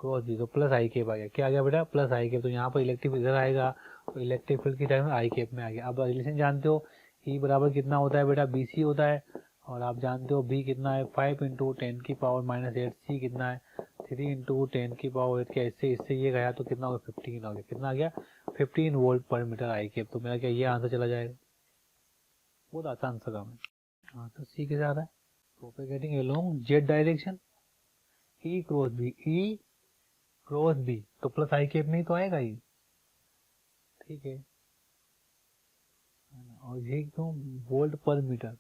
क्रॉस B, तो प्लस आई केप आ गया, क्या आ गया बेटा, प्लस आई केप। तो यहाँ पर इलेक्ट्रिक फील्ड इधर आएगा, तो इलेक्ट्रिक फील्ड की डायरेक्शन आई केप में आ गया। अब रिलेशन जानते हो, E बराबर कितना होता है बेटा, BC होता है, और आप जानते हो B कितना है 5 इंटू 10 की पावर -8, C कितना है 3 इंटू 10 की पावर 8, क्या इससे ये गया तो कितना होगा 15 हो गया, कितना आ गया 15 वोल्ट पर मीटर आई केप। तो मेरा क्या ये आंसर चला जाएगा, बहुत आसान सा काम है। हाँ, तो सी के साथ है प्रोपेगेटिंग अलोंग जेड डायरेक्शन, ई क्रॉस बी, ई क्रॉस बी, तो प्लस आई केप में ही तो आएगा ये, ठीक है। और ये क्यों, वोल्ट पर मीटर,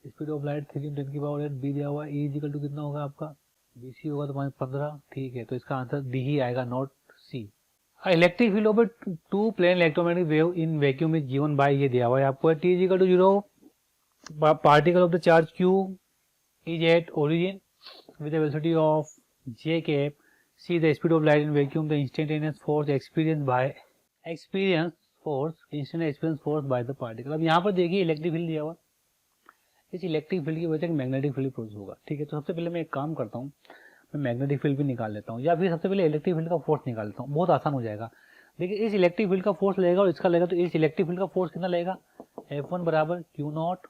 स्पीड ऑफ लाइट 3 10 की पावर 8, बी दिया हुआ, ई इक्वल टू कितना होगा आपका, बीसी होगा तो 15, ठीक है। तो इसका आंसर डी ही आएगा, not C. Electric field of two plane electromagnetic wave in vacuum is given by, ये दिया हुआ है आपको, T is equal to 0, particle of the charge q is at origin with a velocity of j cap, see the speed of light in vacuum, the instantaneous force experienced by the particle। अब यहाँ पर देखिए electric field दिया हुआ, इस electric field की वजह से मैग्नेटिक फील्ड प्रोड्यूस होगा। ठीक है, तो सबसे पहले मैं एक काम करता हूँ, मैं मैग्नेटिक फील्ड भी निकाल लेता हूँ, या फिर सबसे पहले इलेक्ट्रिक फील्ड का फोर्स निकाल लेता हूँ, बहुत आसान हो जाएगा। देखिए इस इलेक्ट्रिक फील्ड का फोर्स लगेगा और इसका लगेगा, तो इस इलेक्ट्रिक फील्ड का फोर्स कितना लगेगा, F1 बराबर Q naught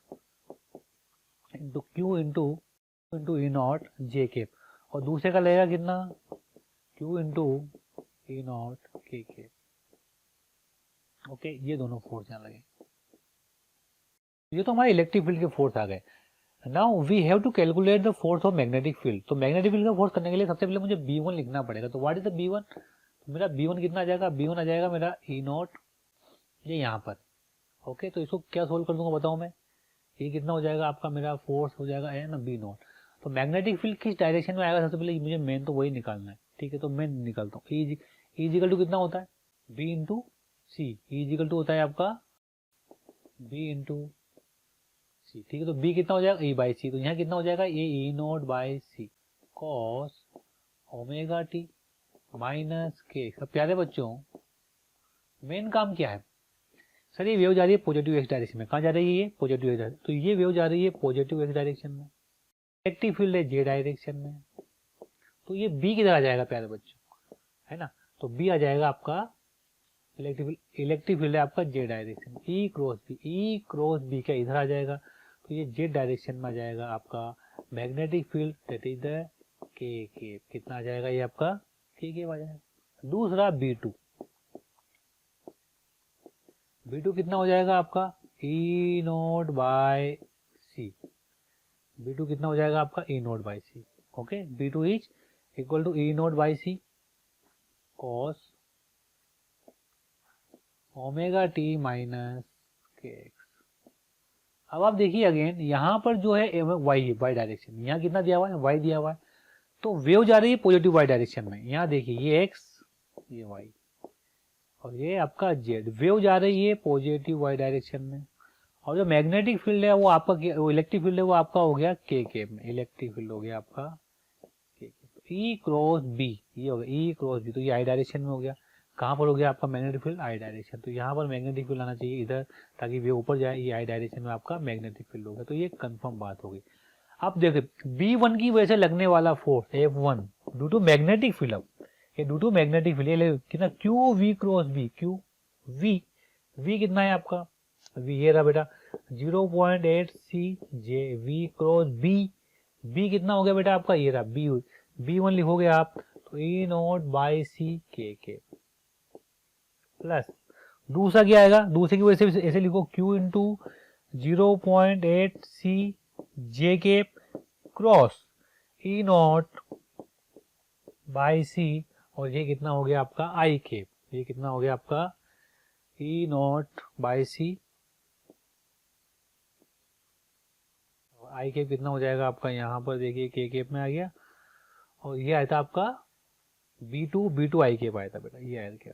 into Q into E naught J cap, और दूसरे का लगेगा कितना, Q into E naught K cap. Okay, ये दोनों फोर्स यहाँ लगे। ये तो हमारे इलेक्ट्रिक फील्ड के फोर्स आ गए। Now we have to calculate the force of magnetic field. तो मैग्नेटिक फील्ड का फोर्स करने के लिए सबसे पहले मुझे B1 लिखना पड़ेगा। तो व्हाट इज द B1, तो मेरा B1 कितना आ जाएगा, B1 आ जाएगा मेरा ई नॉट, ये यहाँ पर। ओके, तो इसको क्या सोल्व कर दूंगा बताओ मैं, ये कितना हो जाएगा आपका, मेरा फोर्स हो जाएगा है ना B नॉट। तो मैग्नेटिक फील्ड किस डायरेक्शन में आएगा, सबसे पहले मुझे मेन तो वही निकालना है। ठीक है, तो मैं निकालता हूँ, ई इजिकल टू कितना होता है, B into C, E is equal to होता है आपका B इंटू सी। ठीक है, तो B कितना हो जाएगा, E बाई सी, तो यहाँ कितना हो जाएगा, ये E naught by C cos omega T minus K. सब प्यारे बच्चों, मेन काम क्या है सर, ये वेव जा रही है पॉजिटिव एक्स डायरेक्शन में। कहाँ जा रही है, ये पॉजिटिव एक्स डायरेक्शन, तो ये वेव जा रही है पॉजिटिव एक्स डायरेक्शन में, इलेक्ट्रिक फील्ड है जे डायरेक्शन में, तो ये बी किधर आ जाएगा प्यारे बच्चों, है ना, तो बी आ जाएगा आपका इलेक्ट्रिक फील्ड है आपका जे डायरेक्शन, ई क्रॉस बी क्या इधर आ जाएगा, तो ये जे डायरेक्शन में आ जाएगा आपका magnetic field, that is the के कितना आ जाएगा, ये आपका के आ जाएगा। दूसरा B2 कितना हो जाएगा आपका, ई नोट बाय सी, B2 कितना हो जाएगा आपका, E naught by C. Okay, B2 is equal to E naught by C cos omega T minus K X. अब आप देखिए अगेन यहाँ पर जो है वाई डायरेक्शन, यहाँ कितना दिया हुआ है, वाई दिया हुआ है, तो वेव जा रही है पॉजिटिव वाई डायरेक्शन में। यहाँ देखिए ये एक्स, ये वाई, और ये आपका जेड, वेव जा रही है पॉजिटिव वाई डायरेक्शन में। और जो मैग्नेटिक फील्ड है वो आपका, वो इलेक्ट्रिक फील्ड है वो आपका हो गया के में, इलेक्ट्रिक फील्ड हो गया आपका के। ई क्रॉस बी, ये हो गया ई क्रॉस बी, तो ये आई डायरेक्शन में हो गया। कहाँ पर हो गया आपका मैग्नेटिक फील्ड, आई डायरेक्शन, तो यहाँ पर मैग्नेटिक फील्ड आना चाहिए इधर, ताकि वेव ऊपर जाए, ये आई डायरेक्शन में आपका मैग्नेटिक फील्ड हो गया। तो ये कंफर्म बात हो गई। अब देखिए B1 की वजह से लगने वाला force F1 due to magnetic field, अब ये ड्यू टू मैग्नेटिक फील्ड कितना, Q V cross B, Q V कितना है आपका, वी ये रहा बेटा 0.8 C J, V cross B कितना हो गया बेटा आपका, ये रहा B1 लिखोगे आप, तो ई नॉट बाई सी के प्लस दूसरा क्या आएगा, दूसरे की वजह से ऐसे लिखो Q इंटू 0.8 सी जे के क्रॉस ई नॉट बाई सी, और ये कितना हो गया आपका आई के, ये कितना हो गया आपका E naught by C, I cap कितना हो जाएगा आपका, यहाँ पर देखिए के केप में आ गया, और ये आया था आपका B2 आई केप आया था बेटा, ये आया क्या।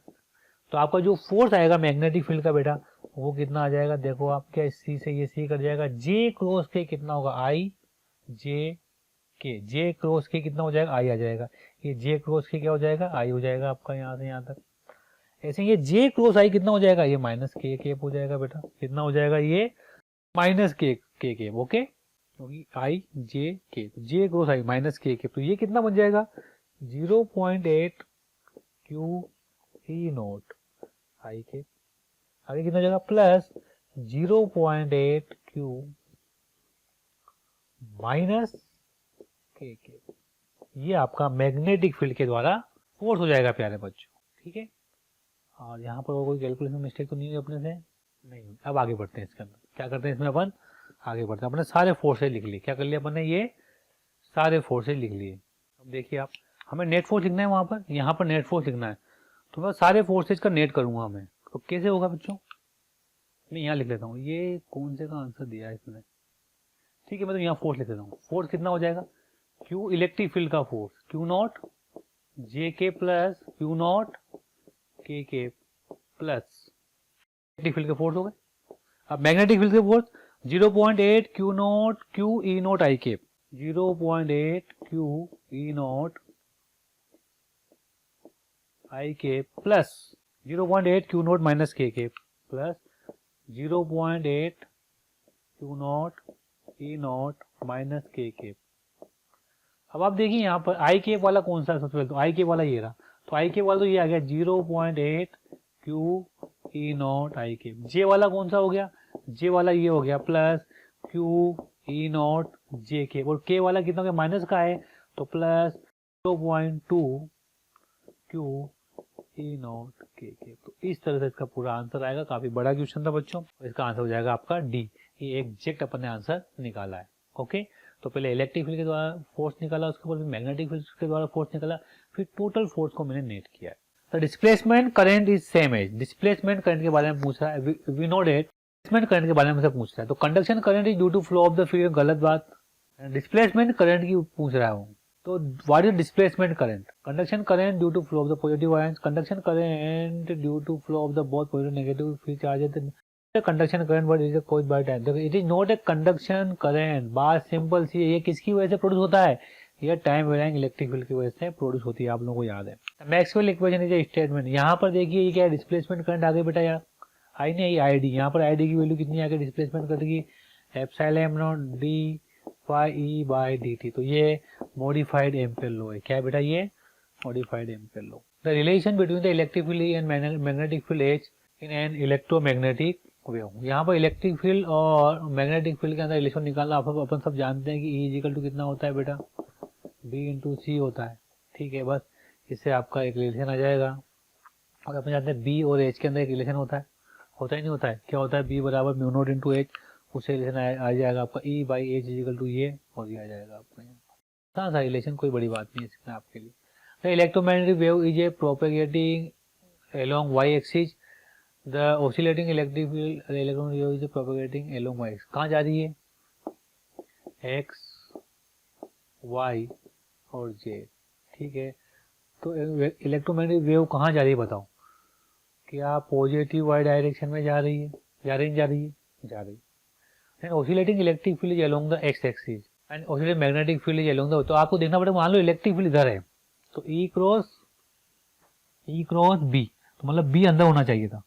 तो आपका जो फोर्स आएगा मैग्नेटिक फील्ड का बेटा, वो कितना आ जाएगा, देखो आप क्या, सी से ये सी कट जाएगा, जे क्रॉस के कितना होगा, आई जे क्रॉस के कितना हो जाएगा, आई आ जाएगा, ये जे क्रॉस के क्या हो जाएगा, आई हो जाएगा आपका यहाँ से यहाँ तक। ऐसे ये जे क्रॉस आई कितना हो जाएगा, ये माइनस के केप हो जाएगा बेटा, कितना हो जाएगा, ये माइनस के केप। ओके, क्योंकि आई जे के, जे क्रॉस आई माइनस के केप, तो ये कितना बन जाएगा 0.8 क्यू ई नोट आई के, आगे कितना हो जाएगा प्लस 0.8 क्यू माइनस के, ये आपका मैग्नेटिक फील्ड के द्वारा फोर्स हो जाएगा प्यारे बच्चों। ठीक है, और यहाँ पर कोई कैलकुलेशन मिस्टेक तो नहीं है अपने से, नहीं। अब आगे बढ़ते हैं इसके अंदर, क्या करते हैं इसमें अपन, आगे बढ़ते हैं। अपने सारे फोर्सेज लिख लिए, क्या कर लिया अपन ने, ये सारे फोर्सेज लिख लिए। अब देखिए आप, हमें नेट फोर्स लिखना है वहां पर, यहाँ पर नेट फोर्स लिखना है, तो मैं सारे फोर्सेज का नेट करूंगा मैं, तो कैसे होगा बच्चों, मैं यहाँ लिख लेता हूँ, ये कौन से का आंसर दिया है इसने। ठीक है, मैं तो यहाँ फोर्स लिख देता हूँ, फोर्स कितना हो जाएगा, क्यू इलेक्ट्रिक फील्ड का force, Q naught J K plus Q naught K cap plus magnetic field के फोर्स हो गए। अब मैग्नेटिक फील्ड के force 0.8 Q naught Q E naught I cap, 0.8 Q E naught I cap plus 0.8 Q naught minus K cap plus 0.8 Q naught E naught minus K cap. अब आप देखिए यहाँ पर आई केप वाला कौन सा है, सबसे पहले तो आई केप वाला ये रहा, तो आई केप वाला तो ये आ गया 0.8 Q E naught I cap. J वाला कौन सा हो गया, जे वाला ये हो गया plus Q E naught J cap, और के वाला कितना हो गया माइनस का है तो plus 0.2 Q E naught K cap. तो इस तरह से इसका पूरा आंसर आएगा। काफी बड़ा क्वेश्चन था बच्चों, इसका आंसर हो जाएगा आपका डी। ये एग्जैक्ट अपन ने आंसर निकाला है। ओके, तो पहले इलेक्ट्रिक फील्ड के द्वारा फोर्स निकाला, उसके बाद मैग्नेटिक फील्ड के द्वारा फोर्स निकाला, फिर टोटल फोर्स को मैंने नेट किया है। तो displacement current is same as, displacement current के बारे में पूछ रहा है, we know that displacement current के बारे में से पूछ रहा है। तो conduction current is due to flow of the field, गलत बात। डिस्प्लेसमेंट करंट की पूछ रहा हूँ, तो what is displacement current? Conduction current due to flow of the positive ions, conduction current due to flow of the both positive negative free charges. Conduction current what is caused by time. देखो it is not a conduction current, बात simple सी है। ये किसकी वजह से produce होता है? ये टाइम वेरिंग इलेक्ट्रिक फील्ड की वजह से प्रोड्यूस होती है, आप लोगों को याद है। Maxwell equation is a statement. यहाँ पर देखिए ये क्या है, डिस्प्लेसमेंट करंट आ गई बेटा, यार आई नहीं आई डी। यहाँ पर आई डी की वैल्यू कितनी आ गई डिस्प्लेसमेंट करंट की? Epsilon naught D phi E by D T. तो ये मॉडिफाइड एम्पीयर लॉ है। क्या है बेटा? ये modified Ampere law. The relation between the electric field and magnetic field as in an electromagnetic wave. यहाँ पर इलेक्ट्रिक फील्ड और मैग्नेटिक फील्ड के अंदर रिलेशन निकालना अपन सब जानते हैं कि E इक्वल टू कितना होता है बेटा? B इंटू सी होता है। ठीक है, बस इससे आपका एक रिलेशन आ जाएगा। और अपन जानते हैं B और H के अंदर एक रिलेशन होता है ही नहीं होता है? क्या होता है? B बराबर म्यू नॉट इंटू H, उससे रिलेशन आ जाएगा आपका E by H equal to ये, और ये आ जाएगा आपका यहाँ सा रिलेशन। कोई बड़ी बात नहीं है इसमें आपके लिए। The electromagnetic wave is a propagating along y axis, the oscillating electric field electron wave is propagating along y axis। कहाँ जा रही है? x, y और z। ठीक है, तो इलेक्ट्रोमैग्नेटिक वेव कहाँ जा रही है बताओ? क्या पॉजिटिव y डायरेक्शन में जा रही है? जा रही है। And oscillating electric field is along the x axis and oscillating magnetic field is along the। तो आपको देखना पड़ेगा, मान लो इलेक्ट्रिक फील्ड इधर है तो E क्रॉस B, तो मतलब B अंदर होना चाहिए था,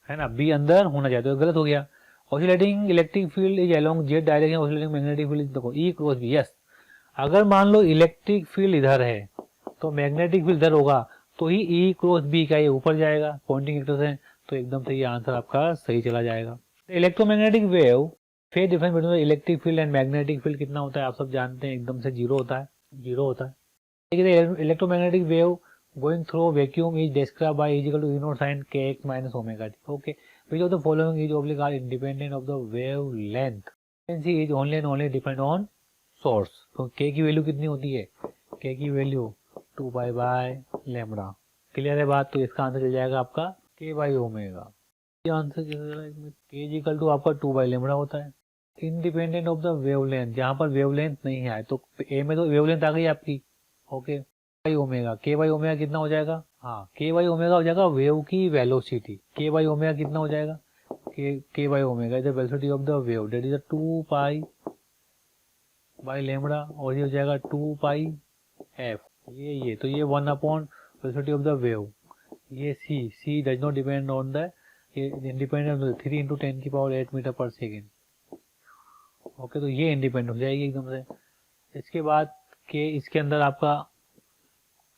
है ना? B अंदर होना चाहिए, तो गलत हो गया। Oscillating electric field is along Z direction, oscillating magnetic field देखो E क्रॉस B। यस, अगर मान लो इलेक्ट्रिक फील्ड इधर है तो मैग्नेटिक फील्ड इधर होगा, तो ही E क्रॉस B का ये ऊपर जाएगा पॉइंटिंग वेक्टर से, तो एकदम से ये आंसर आपका सही चला जाएगा। Electromagnetic wave phase difference between electric field and magnetic field कितना होता है? आप सब जानते हैं, एकदम से जीरो होता है। Electromagnetic wave going through vacuum is described by is equal to E naught sin kx minus omega t. Okay, which of the following is oblique are independent of the wavelength? Frequency is only and only depend on source. तो k की value कितनी होती है? k की value 2 pi by lambda. Clear है बात? तो इसका आंसर चल जाएगा आपका k बाई ओमेगा। ये आंसर इसमें k इज इक्वल टू आपका 2 बाई लैम्बडा होता है। इंडिपेंडेंट ऑफ द वेवलेंथ, जहाँ पर वेवलेंथ नहीं है तो a में तो वेवलेंथ आ गई आपकी। ओके, ओमेगा, के बाई ओमेगा कितना हो जाएगा? हाँ, के बाई ओमेगा हो जाएगा वेव की वेलोसिटी। के बाई ओमेगा कितना हो जाएगा? के by omega is the velocity of the wave, that is 2 pi by lambda, और ये हो जाएगा 2 पाई एफ। ये तो ये 1 upon velocity of the wave. ये C does not depend on the, independent 3 into 10 की power 8 metre per second. Okay, तो ये इंडिपेंडेंट हो जाएगी एकदम से। इसके बाद के इसके अंदर आपका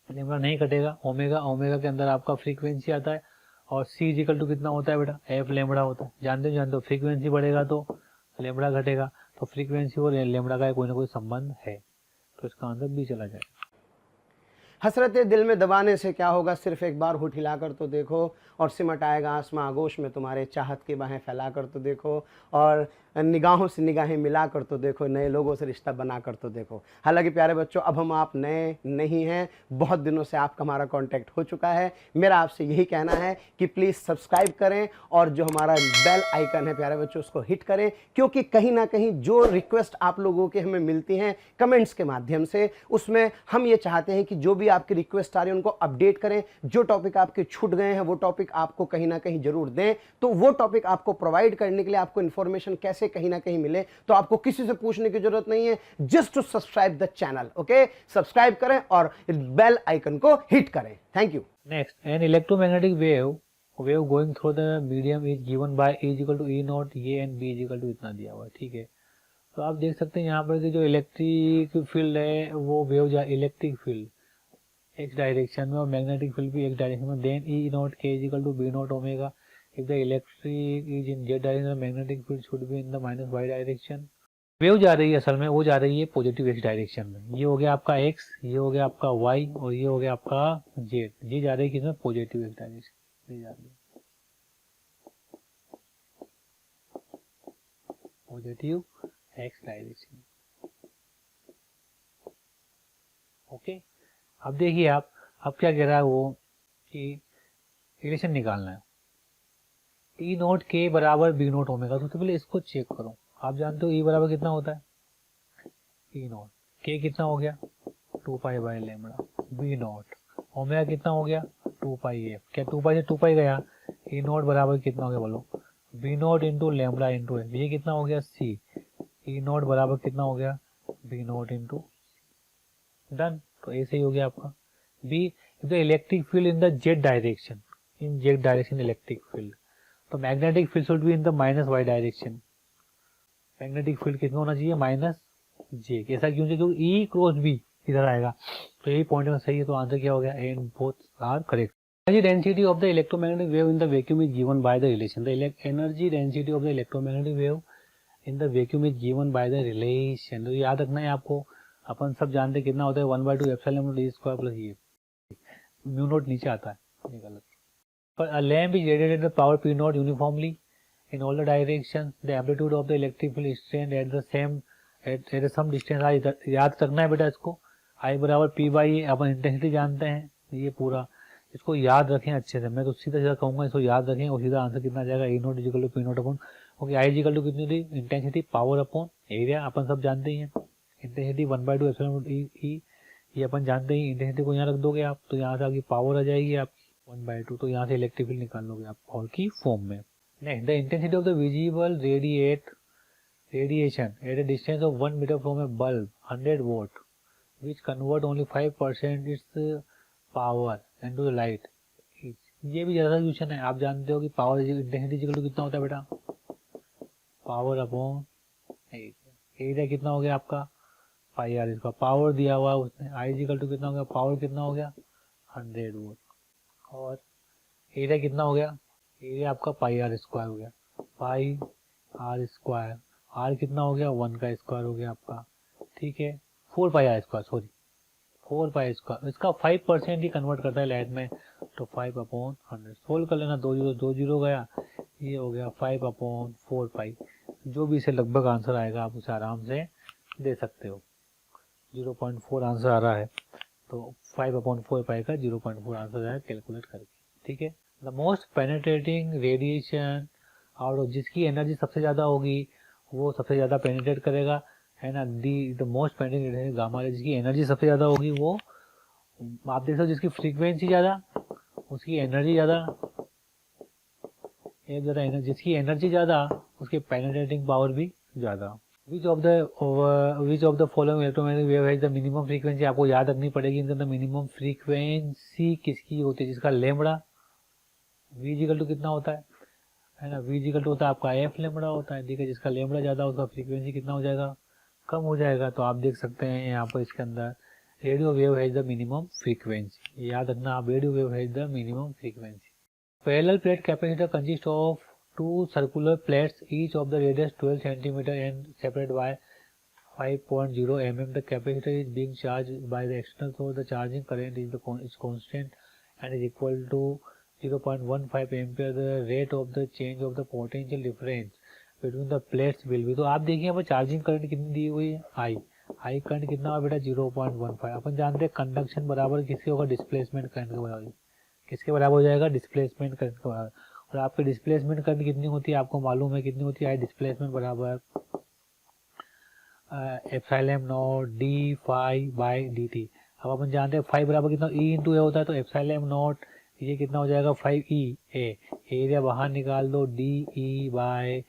लैम्बडा नहीं कटेगा, ओमेगा के अंदर आपका फ्रीक्वेंसी आता है, और सी इक्वल टू कितना होता है बेटा? एफ लैम्बडा होता है। जानते हो फ्रीक्वेंसी बढ़ेगा तो लैम्बडा घटेगा, तो फ्रीक्वेंसी और लैम्बडा का कोई ना कोई संबंध है, तो इसका आंसर भी चला जाएगा। हसरतें दिल में दबाने से क्या होगा? सिर्फ एक बार होठ हिलाकर तो देखो, और सिमट आएगा आसमां आगोश में तुम्हारे, चाहत की बाहें फैलाकर तो देखो, और निगाहों से निगाहें मिलाकर तो देखो, नए लोगों से रिश्ता बनाकर तो देखो। हालांकि प्यारे बच्चों, अब हम आप नए नहीं हैं, बहुत दिनों से आपका हमारा कांटेक्ट हो चुका है। मेरा आपसे यही कहना है कि प्लीज़ सब्सक्राइब करें, और जो हमारा बेल आइकन है प्यारे बच्चों उसको हिट करें, क्योंकि कहीं ना कहीं जो रिक्वेस्ट आप लोगों के हमें मिलती हैं कमेंट्स के माध्यम से, उसमें हम ये चाहते हैं कि जो भी भी आपकी रिक्वेस्ट आ रही है उनको अपडेट करें, जो टॉपिक आपके छूट गए हैं वो टॉपिक आपको कहीं ना कहीं जरूर दें। तो वो टॉपिक आपको प्रोवाइड करने के लिए आपको इन्फॉर्मेशन कैसे कहीं ना कहीं मिले, तो आपको किसी से पूछने की जरूरत नहीं है, just to subscribe the channel. Okay, subscribe करें और बेल आइकन को हिट करें। Thank you. Next, an electromagnetic wave going through the medium is given by E equal to E naught, ये एंड B इक्वल टू इतना दिया हुआ है, ठीक है। तो आप देख सकते हैं यहाँ पर कि जो इलेक्ट्रिक फील्ड है वो wave electric field X direction में और मैग्नेटिक फील्ड भी एक डायरेक्शन में, then E naught K is equal to B naught omega. If the electric is in Z direction, magnetic field should be in the minus Y direction. Wave जा रही है असल में, वो जा रही है पॉजिटिव एक्स डायरेक्शन में। ये हो गया आपका एक्स, ये हो गया आपका वाई और ये हो गया आपका जेड। ये जा रही है किसमें? पॉजिटिव एक्स डायरेक्शन, ये जा रही है पॉजिटिव एक्स डायरेक्शन। ओके, अब देखिए आप, अब क्या कह रहा है वो कि रिलेशन निकालना है E नोट के बराबर B नोट ओमेगा। तो पहले इसको चेक करो। आप जानते हो E बराबर कितना होता है? E नोट K कितना हो गया? 2 pi by lambda. B note omega कितना हो गया? 2 पाई F। क्या 2 पाई से 2 पाई गया? E नोट बराबर कितना हो गया बोलो? B naught into lambda into F। ये कितना हो गया? C। E नोट बराबर कितना हो गया? B naught into, done. तो ऐसे ही हो गया आपका। B, the electric field in the Z direction, in Z direction electric field, तो magnetic field should be in the minus Y direction. Magnetic field कितना होना चाहिए? Minus J। ऐसा क्यों? क्योंकि E क्रॉस B इधर आएगा, तो यही पॉइंट में सही है। तो आंसर क्या हो गया? And both are correct. Energy density of the electromagnetic wave in the vacuum is given by the relation. The energy density of the electromagnetic wave in the vacuum is given by the relation. तो याद रखना है आपको, अपन सब जानते कितना होता है? 1/2 epsilon not E square plus ये म्यू नॉट नीचे आता है, ये गलत। पर a lamp is radiated the power P naught uniformly in all the directions. The amplitude of the electric field is strained at the some distance I। याद रखना है बेटा इसको, I बराबर P by A, upon intensity जानते हैं, ये पूरा इसको याद रखें अच्छे से। मैं तो सीधा सीधा कहूँगा इसको याद रखें और सीधा आंसर कितना जाएगा? E naught equal to P naught upon, okay, I equal to कितनी थी? इंटेंसिटी पावर अपॉन एरिया, अपन सब जानते ही हैं। इंटेंसिटी 1/2 एप्सिलॉन नॉट E, ये अपन जानते ही। इंटेंसिटी को यहाँ रख दोगे आप तो यहाँ से आपकी पावर आ जाएगी आप 1/2, तो यहाँ से इलेक्ट्रिक फील्ड निकाल लोगे आप हॉल की फॉर्म में। Next, the intensity of the visible radiation at a distance of 1 metre from a bulb 100 watt which convert only 5% its power into the light. ये भी ज़्यादा क्वेश्चन है। आप जानते हो कि पावर इंटेंसिटी इक्वल टू कितना होता है बेटा? पावर अपॉन एरिया कितना हो गया आपका? पाई आर। इसका पावर दिया हुआ है उसने, I इक्वल टू कितना हो गया? पावर कितना हो गया? 100 वोट। और एरिया कितना हो गया? एरिया आपका पाई आर स्क्वायर हो गया, पाई आर स्क्वायर। आर कितना हो गया? 1 का स्क्वायर हो गया आपका, ठीक है। 4 pi R square, sorry 4 pi square. इसका 5% ही कन्वर्ट करता है लाइट में, तो 5/100। सोल्व कर लेना, 2 जीरो गया, ये हो गया 5/4 पाई। जो भी इसे लगभग आंसर आएगा आप उसे आराम से दे सकते हो। 0.4 आंसर आ रहा है, तो 5/4 पाई का 0.4 आंसर आया कैलकुलेट करके, ठीक है। द मोस्ट पेनिट्रेटिंग रेडिएशन और जिसकी एनर्जी सबसे ज़्यादा होगी वो सबसे ज़्यादा पेनिट्रेट करेगा, है ना। The most penetrating gamma ray, जिसकी एनर्जी सबसे ज़्यादा होगी वो, आप देख सकते हो, जिसकी फ्रीक्वेंसी ज़्यादा उसकी एनर्जी ज़्यादा, जिसकी एनर्जी ज़्यादा उसकी पेनिट्रेटिंग पावर भी ज़्यादा। विच of the following electromagnetic wave has the minimum frequency, आपको याद रखनी पड़ेगी। इनका मिनिमम फ्रीक्वेंसी किसकी होती है? जिसका लैम्बडा V इक्वल टू कितना होता है ना? V इक्वल टू होता है आपका F लैम्बडा होता है, ठीक है। जिसका लैम्बडा ज़्यादा उसका फ्रीक्वेंसी कितना हो जाएगा? कम हो जाएगा। तो आप देख सकते हैं यहाँ पर इसके अंदर radio wave has the minimum frequency, याद रखना आप, radio wave has the minimum frequency. Parallel plate capacitor consist of 2 circular plates, each of the radius 12 cm and separated by 5.0 mm. The capacitor is being charged by the external source. The charging current is constant and is equal to 0.15 ampere. The rate of the change of the potential difference between the plates will be। तो आप देखिए यहाँ पर charging current कितनी दी हुई है? I current कितना हुआ बेटा? 0.15। अपन जानते हैं कंडक्शन बराबर किसके होगा? डिस्प्लेसमेंट करंट के बराबर। किसके बराबर हो जाएगा? डिस्प्लेसमेंट करंट के बराबर। और आपकी डिस्प्लेसमेंट करंट कितनी होती है? आपको मालूम है कितनी होती है? डिस्प्लेसमेंट बराबर epsilon not d phi by dt। अब अपन जानते हैं फाइव बराबर कितना ई इंटू ए होता है, तो एप्सिलॉन नॉट ये कितना हो जाएगा 5e ए, एरिया बाहर निकाल दो D E by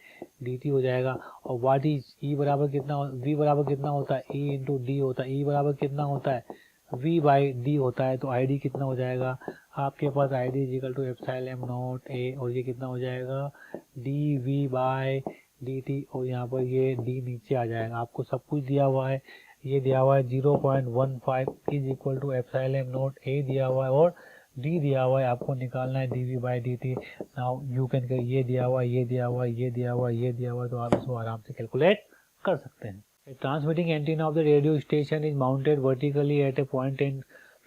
D T हो जाएगा। और वाट इज ई बराबर कितना, वी बराबर कितना होता है ई इंटू डी होता है, ई बराबर कितना होता है वी बाई डी होता है, तो आई डी कितना हो जाएगा आपके पास, I D is equal to epsilon naught A, और ये कितना हो जाएगा D V by D T, और यहाँ पर ये डी नीचे आ जाएगा। आपको सब कुछ दिया हुआ है, ये दिया हुआ है 0.15 is equal to epsilon naught A दिया हुआ है और डी दिया हुआ है, आपको निकालना है D V by D T. Now you can, ये दिया हुआ है, ये दिया हुआ है, ये दिया हुआ है, ये दिया हुआ है, तो आप इसको आराम से कैलकुलेट कर सकते हैं। A transmitting antenna of the radio station is mounted vertically at a point 10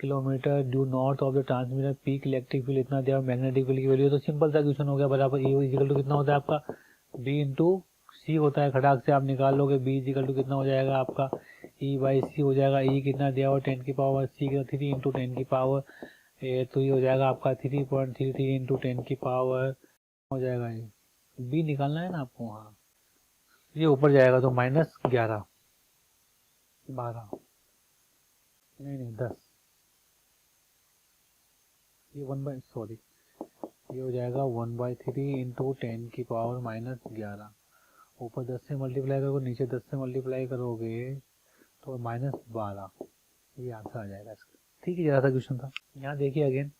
kilometre due north of the transmitter peak electric field इतना दिया, मैग्नेटिक फील्ड की वैल्यू, तो सिंपल सा क्वेश्चन हो गया बराबर E इजिकल टू कितना होता है आपका B इंटू सी होता है, खटाक से आप निकाल लोगे B इजिकल टू कितना हो जाएगा आपका E बाई सी हो जाएगा, E कितना दिया हुआ 10 की पावर, C का 3 इंटू 10 की पावर, तो ये हो जाएगा आपका 3.33 इंटू 10 की पावर हो जाएगा, ये B निकालना है ना आपको, हाँ ये ऊपर जाएगा तो -11 12 नहीं 10, ये 1/, ये हो जाएगा 1/3 इंटू 10 की पावर -11, ऊपर 10 से मल्टीप्लाई करोगे, नीचे 10 से मल्टीप्लाई करोगे तो -12, ये आंसर आ जाएगा इसका। ठीक है, ज़्यादा सा क्वेश्चन था। यहाँ देखिए again,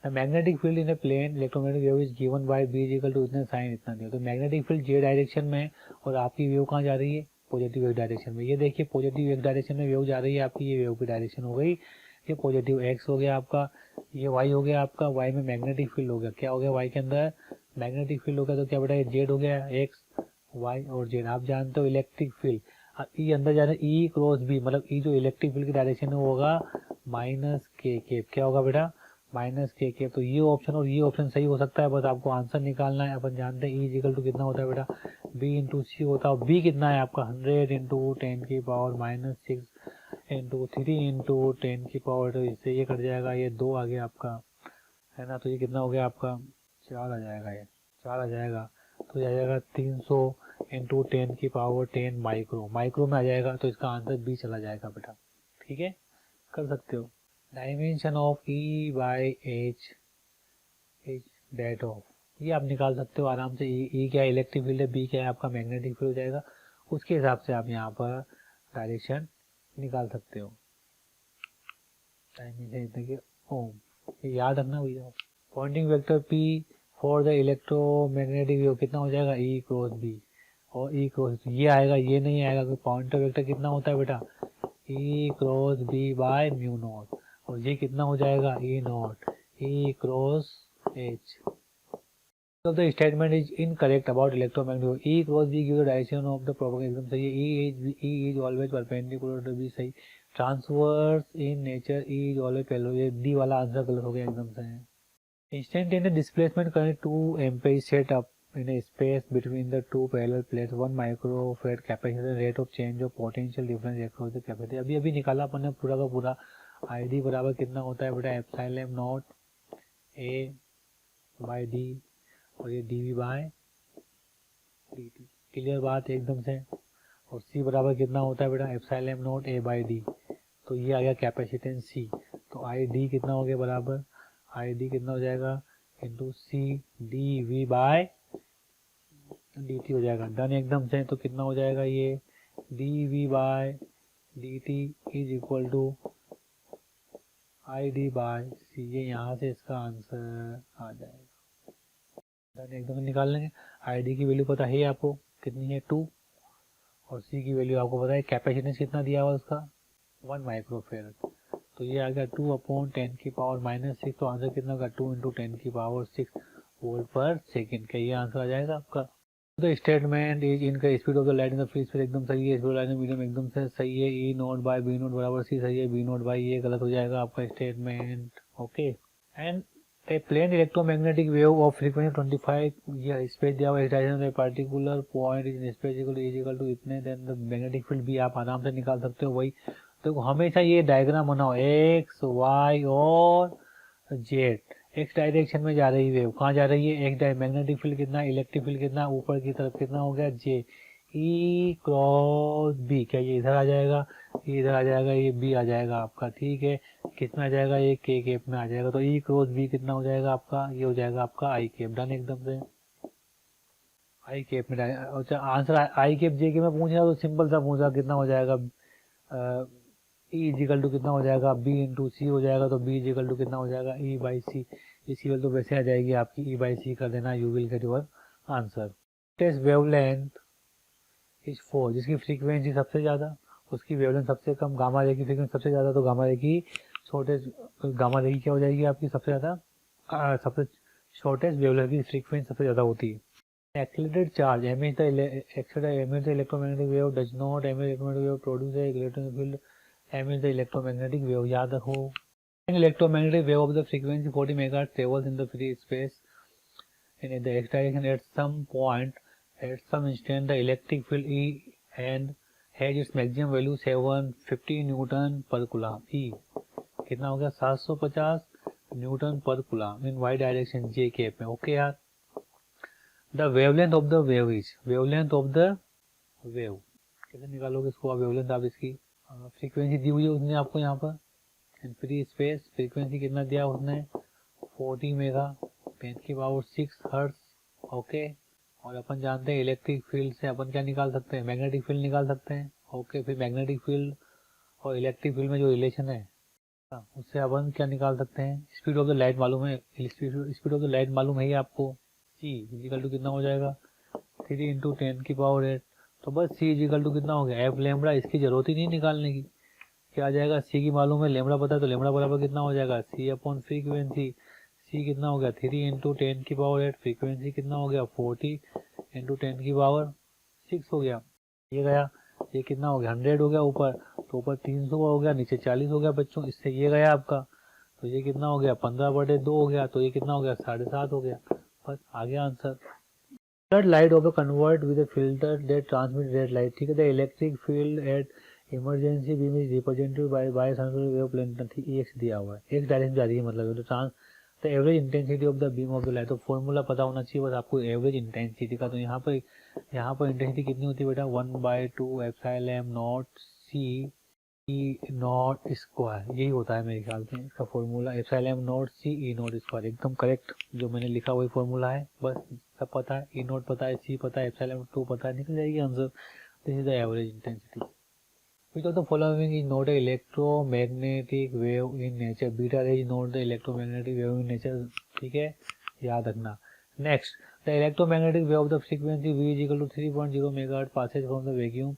magnetic field in a plane electromagnetic wave is given by B is equal to इतने साइन इतना दिया, तो मैग्नेटिक फील्ड जे डायरेक्शन में और आपकी वेव कहाँ जा रही है पॉजिटिव एक डायरेक्शन में। ये देखिए पॉजिटिव एक डायरेक्शन में वेव जा रही है आपकी, ये वेव की डायरेक्शन हो गई, ये पॉजिटिव एक्स हो गया आपका, ये वाई हो गया आपका, वाई में मैग्नेटिक फील्ड हो गया, क्या हो गया वाई के अंदर मैग्नेटिक फील्ड हो गया, तो क्या बेटा ये जेड हो गया, एक्स वाई और जेड। आप जानते हो इलेक्ट्रिक फील्ड ई अंदर जा रहा है, ई क्रॉस बी, मतलब ई जो इलेक्ट्रिक फील्ड की डायरेक्शन है वो होगा -k, क्या होगा बेटा -k। तो ये ऑप्शन और ये ऑप्शन सही हो सकता है, बस आपको आंसर निकालना है। अपन जानते हैं ई इजिकल टू कितना होता है बेटा b इंटू सी होता है, और b कितना है आपका 100 इंटू 10 की पावर -6 इंटू 3 इंटू 10 की पावर, तो इससे ये कट जाएगा, ये 2 आ गया आपका है ना, तो ये कितना हो गया आपका 4 आ जाएगा, ये 4 आ जाएगा, तो ये आ जाएगा 300 इंटू 10 की पावर 10 माइक्रो में आ जाएगा, तो इसका आंसर बी चला जाएगा बेटा। ठीक है, कर सकते हो। Dimension of E by H that of, ये आप निकाल सकते हो आराम से। ई क्या है इलेक्ट्रिक फील्ड है, बी क्या है आपका मैग्नेटिक फील्ड हो जाएगा, उसके हिसाब से आप यहाँ पर डायरेक्शन निकाल सकते हो। डायमेंशन इतने के ओम, ये याद रखना भैया। Poynting vector P for the electromagnetic wave कितना हो जाएगा ई क्रॉस बी, और ई क्रॉस ये आएगा, ये नहीं आएगा, क्योंकि पॉइंटर वेक्टर कितना होता है बेटा E cross B by mu naught, और ये कितना हो जाएगा E naught E cross H. So the statement is incorrect about electromagnetic. E cross B gives the direction of the propagation. एकदम सही है। E is always perpendicular to B सही। Transverse in nature E is always parallel. ये D वाला answer गलत हो गया एकदम से। Instantaneous displacement current 2 ampere is set up in a space between the two parallel plates. 1 microfarad capacitor, rate of change of potential difference across the capacitor. अभी निकाला अपन ने पूरा का पूरा। ID बराबर कितना होता है बेटा epsilon not A by D और ये dV बाय dt। क्लियर बात है एकदम से। और C बराबर कितना होता है बेटा epsilon not A by D, तो ये आ गया कैपेसिटेंस C। तो ID कितना हो गया बराबर ID कितना हो जाएगा into C dV by dt हो जाएगा। डन एकदम से। तो कितना हो जाएगा ये dV by dt is equal to ID by C। ये यहाँ से इसका आंसर आ जाएगा। एकदम निकाल लेंगे। आईडी की वैल्यू पता है आपको कितनी है 2, और सी की वैल्यू आपको पता है कैपेसिटेंस कितना दिया हुआ उसका 1 माइक्रोफेरेड। तो ये आ गया 2/10 की पावर -6, तो आंसर कितना होगा 2 इंटू 10 की पावर 6 वोल्ट पर सेकेंड का ये आंसर आ जाएगा आपका। द स्टेटमेंट इज इनका speed of the light in the free space एकदम सही है, स्पीड लाइट मीडियम एकदम से सही है। ई नोट बाय बी नोट बराबर सी सही है, बी नोट बाय ये गलत हो जाएगा आपका statement. Okay, and a plane electromagnetic wave of frequency 25 ये स्पेस दिया हुआ है, particular point is space equal to इतने, देन द मैग्नेटिक फील्ड भी आप आराम से निकाल सकते हो। वही तो हमेशा ये डायग्राम बनाओ एक्स वाई और जेड। एक्स डायरेक्शन में जा रही वेव कहाँ जा रही है एक्स, मैग्नेटिक फील्ड कितना इलेक्ट्रिक फील्ड कितना ऊपर की तरफ कितना हो गया जे, ई क्रॉस बी, क्या ये इधर आ जाएगा, ये इधर आ जाएगा, ये बी आ जाएगा आपका, ठीक है। किस में आ जाएगा, ये के केप में आ जाएगा। तो ई क्रॉस बी कितना हो जाएगा आपका, ये हो जाएगा आपका आई केप। डन एकदम से, आई केप में अच्छा आंसर आई केप जे के में पूछ रहा तो सिंपल सा पूछा कितना हो जाएगा, ई इजिकल टू कितना हो जाएगा, बी इंटू सी हो जाएगा। तो बी इजिकल टू कितना हो जाएगा, ई बाई सी। इसकी वैल्यू तो वैसे आ जाएगी आपकी, ई बाई सी कर देना, you will get your answer. Test wavelength is 4, जिसकी फ्रीक्वेंसी सबसे ज़्यादा उसकी वेवलेंथ सबसे कम, गामा रे की फ्रीक्वेंसी सबसे ज़्यादा तो गामा रे की शॉर्टेज, गामा रे की क्या हो जाएगी आपकी सबसे ज़्यादा, सबसे शॉर्टेज वेवलेंथ की फ्रीक्वेंसी सबसे ज़्यादा होती है। Accelerated charge emits the electromagnetic wave, does not emit electromagnetic wave, produce a electric field, emits the electromagnetic wave. याद रखो, an electromagnetic wave of the frequency 40 MHz travels in the free space in the x direction at some point, at some instant the electric field E and has its maximum value 750 Newton per coulomb. E कितना हो गया, 750 Newton पर coulomb इन y direction j cap में। Okay यार, the wavelength of the wave is, wavelength of the wave कैसे निकालोगे इसको, wavelength आप इसकी फ्रीक्वेंसी दी हुई है उसने आपको यहाँ पर, एंड फ्री स्पेस फ्रीक्वेंसी कितना दिया उसने 40 मेगा 10⁶ हर्ट्ज। ओके, और अपन जानते हैं इलेक्ट्रिक फील्ड से अपन क्या निकाल सकते हैं, मैग्नेटिक फील्ड निकाल सकते हैं। ओके, फिर मैग्नेटिक फील्ड और इलेक्ट्रिक फील्ड में जो रिलेशन है उससे अपन क्या निकाल सकते हैं, स्पीड ऑफ द लाइट मालूम है, स्पीड ऑफ द लाइट मालूम है ही आपको, सी इजिकल टू कितना हो जाएगा 3 इंटू 10⁸। तो बस सी इजिकल टू कितना हो गया एफ लेमड़ा, इसकी जरूरत ही नहीं निकालने की, क्या आ जाएगा, सी की मालूम है, लेमड़ा पता है, तो लेमड़ा बराबर कितना हो जाएगा सी अपॉन फ्रीक्वेंसी। सी कितना हो गया 3 इंटू 10⁸, फ्रीक्वेंसी कितना हो गया 40 इंटू 10⁶ हो गया। ये गया, ये कितना हो गया 100 हो गया ऊपर, तो ऊपर 300 हो गया, नीचे 40 हो गया बच्चों। इससे ये गया आपका, तो ये कितना हो गया 15/2 हो गया, तो ये कितना हो गया 7.5 हो गया। बस आ गया answer. Colored light of a convert with a filter that transmits red light, ठीक है। The electric field at emergency beam is represented by sinusoidal wave length, x दिया हुआ है, x डायरेक्शन जा रही है मतलब, तो ट्रांस the average intensity of the beam of the light, तो फॉर्मूला पता होना चाहिए बस आपको एवरेज इंटेंसिटी का। तो यहाँ पर इंटेंसिटी कितनी होती है बेटा 1/2 epsilon naught C E naught square, यही होता है मेरे ख्याल से इसका formula, epsilon naught C E naught square, एकदम करेक्ट जो मैंने लिखा वही फॉर्मूला है। बस सब पता है, ई नॉट पता है, सी पता है, एप्सिलॉन 2 पता है, निकल जाएगी answer. This is the average intensity. Which of the following is not a electromagnetic wave in nature? Beta ray is not the electromagnetic wave in nature, ठीक है, याद रखना। Next, the electromagnetic wave of the frequency V is equal to 3.0 MHz passes from the vacuum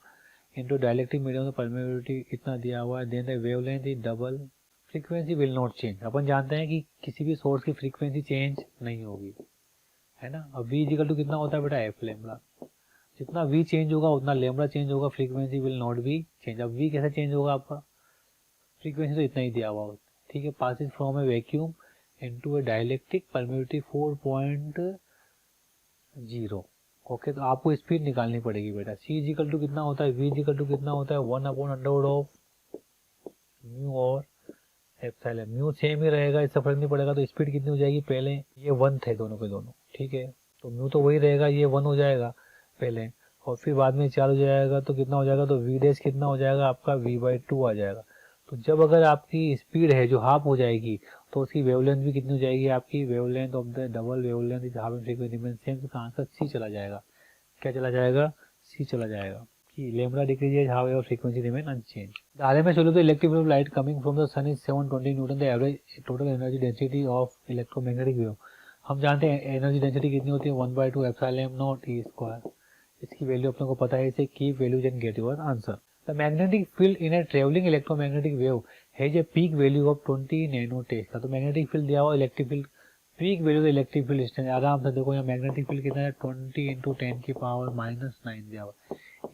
into dielectric medium, the permeability इतना दिया हुआ है, then the wavelength is double, frequency will not change। अपन जानते हैं कि किसी भी सोर्स की फ्रीक्वेंसी चेंज नहीं होगी, है ना। अब V इक्वल टू कितना होता है बेटा एफ लेमड़ा, जितना V चेंज होगा उतना लेमड़ा चेंज होगा, frequency will not be change. अब V कैसे चेंज होगा आपका, फ्रीक्वेंसी तो इतना ही दिया हुआ होता है, ठीक है। Passes from A vacuum into A dielectric permittivity 4.0। Okay, तो आपको स्पीड निकालनी पड़ेगी बेटा। C इक्वल टू कितना होता है, V इक्वल टू कितना होता है 1/√ऑफ म्यू और एप्सिलॉन। म्यू सेम ही रहेगा, इससे फर्क नहीं पड़ेगा। तो स्पीड कितनी हो जाएगी, पहले ये 1 थे दोनों के दोनों, ठीक है, तो म्यू तो वही रहेगा, ये 1 हो जाएगा पहले, और फिर बाद में 4 हो जाएगा, तो कितना हो जाएगा, तो V डैश कितना हो जाएगा आपका V/2 आ जाएगा। तो जब अगर आपकी स्पीड है जो हाफ हो जाएगी, तो उसकी वेवलेंथ भी कितनी हो जाएगी आपकी, wavelength of the double wavelength is half in frequency means same, तो आंसर सी चला जाएगा। क्या चला जाएगा, सी चला जाएगा कि lambda decreases however frequency remain unchange. The RMS value of the electric field light coming from the sun is 720 newton, the average total energy density of electromagnetic wave. हम जानते हैं एनर्जी डेंसिटी कितनी होती है 1/2 epsilon naught E square, इसकी value अपने को पता है, इसे keep values and gate your answer. The magnetic field in A travelling electromagnetic wave has a peak value of 20 nano Tesla. तो मैग्नेटिक फील्ड दिया हुआ, electric field peak value electric field strength, आराम से देखो यहाँ मैग्नेटिक फील्ड कितना है 20 into 10⁻⁹ दिया हुआ।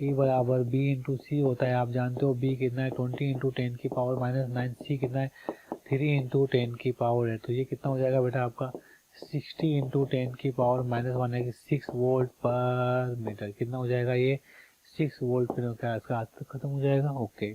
E बराबर B इंटू सी होता है, आप जानते हो B कितना है 20 इंटू 10⁻⁹, सी कितना है 3 इंटू 10 है, तो ये कितना हो जाएगा बेटा आपका 60 इंटू 10⁻⁻1 है कि 6 वोल्ट पर मीटर, कितना हो जाएगा ये 6 वोल्ट पर, क्या इसका आज तक खत्म हो जाएगा। ओके,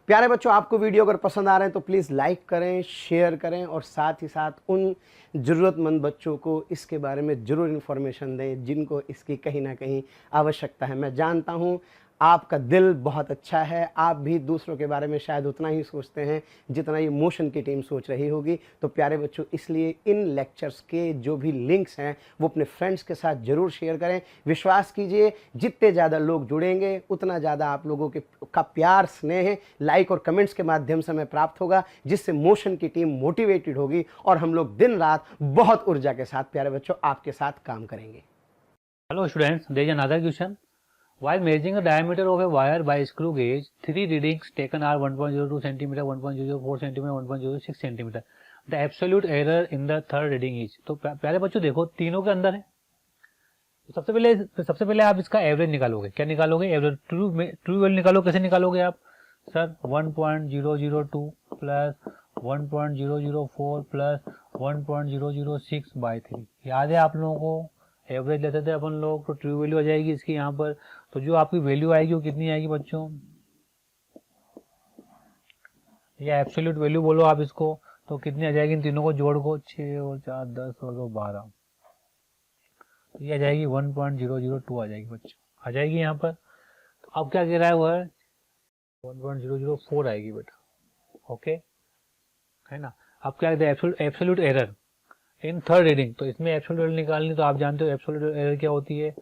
प्यारे बच्चों, आपको वीडियो अगर पसंद आ रहे हैं तो प्लीज़ लाइक करें, शेयर करें और साथ ही साथ उन ज़रूरतमंद बच्चों को इसके बारे में ज़रूर इन्फॉर्मेशन दें जिनको इसकी कहीं ना कहीं आवश्यकता है। मैं जानता हूँ आपका दिल बहुत अच्छा है, आप भी दूसरों के बारे में शायद उतना ही सोचते हैं जितना ये मोशन की टीम सोच रही होगी। तो प्यारे बच्चों, इसलिए इन लेक्चर्स के जो भी लिंक्स हैं वो अपने फ्रेंड्स के साथ ज़रूर शेयर करें। विश्वास कीजिए, जितने ज़्यादा लोग जुड़ेंगे उतना ज़्यादा आप लोगों के का प्यार, स्नेह, लाइक और कमेंट्स के माध्यम से हमें प्राप्त होगा, जिससे मोशन की टीम मोटिवेटेड होगी और हम लोग दिन रात बहुत ऊर्जा के साथ प्यारे बच्चों आपके साथ काम करेंगे। Hello students, there is another question. While measuring the diameter of a wire by screw gauge, 3 readings taken are 1.02 cm, 1.04 cm, 1.06 cm. The absolute error in the third reading is. तो प्यारे बच्चों देखो, तीनों के अंदर है। तो सबसे पहले आप इसका एवरेज निकालोगे। क्या निकालोगे? एवरेज। ट्रू वैल्यू निकालो। कैसे निकालोगे आप? Sir 1.002 plus 1.004 plus 1.006 by 3। याद है आप लोगों को? एवरेज लेते थे अपन लोग, तो ट्रू वैल्यू आ जाएगी इसकी यहाँ पर। तो जो आपकी वैल्यू आएगी वो कितनी आएगी बच्चों? या एब्सोल्यूट वैल्यू बोलो आप इसको, तो कितनी आ जाएगी? इन तीनों को जोड़ को 6 और 4 10 और 2 12, तो ये आ जाएगी 1.002 आ जाएगी बच्चों, आ जाएगी यहाँ पर। तो अब क्या कह रहा है वो है 1.004 आएगी बेटा। ओके, है ना। अब क्या कहते हैं? Absolute error in third reading. तो इसमें एब्सोल्यूट एरर निकालनी, तो आप जानते हो एब्सोल्यूट एरर क्या होती है?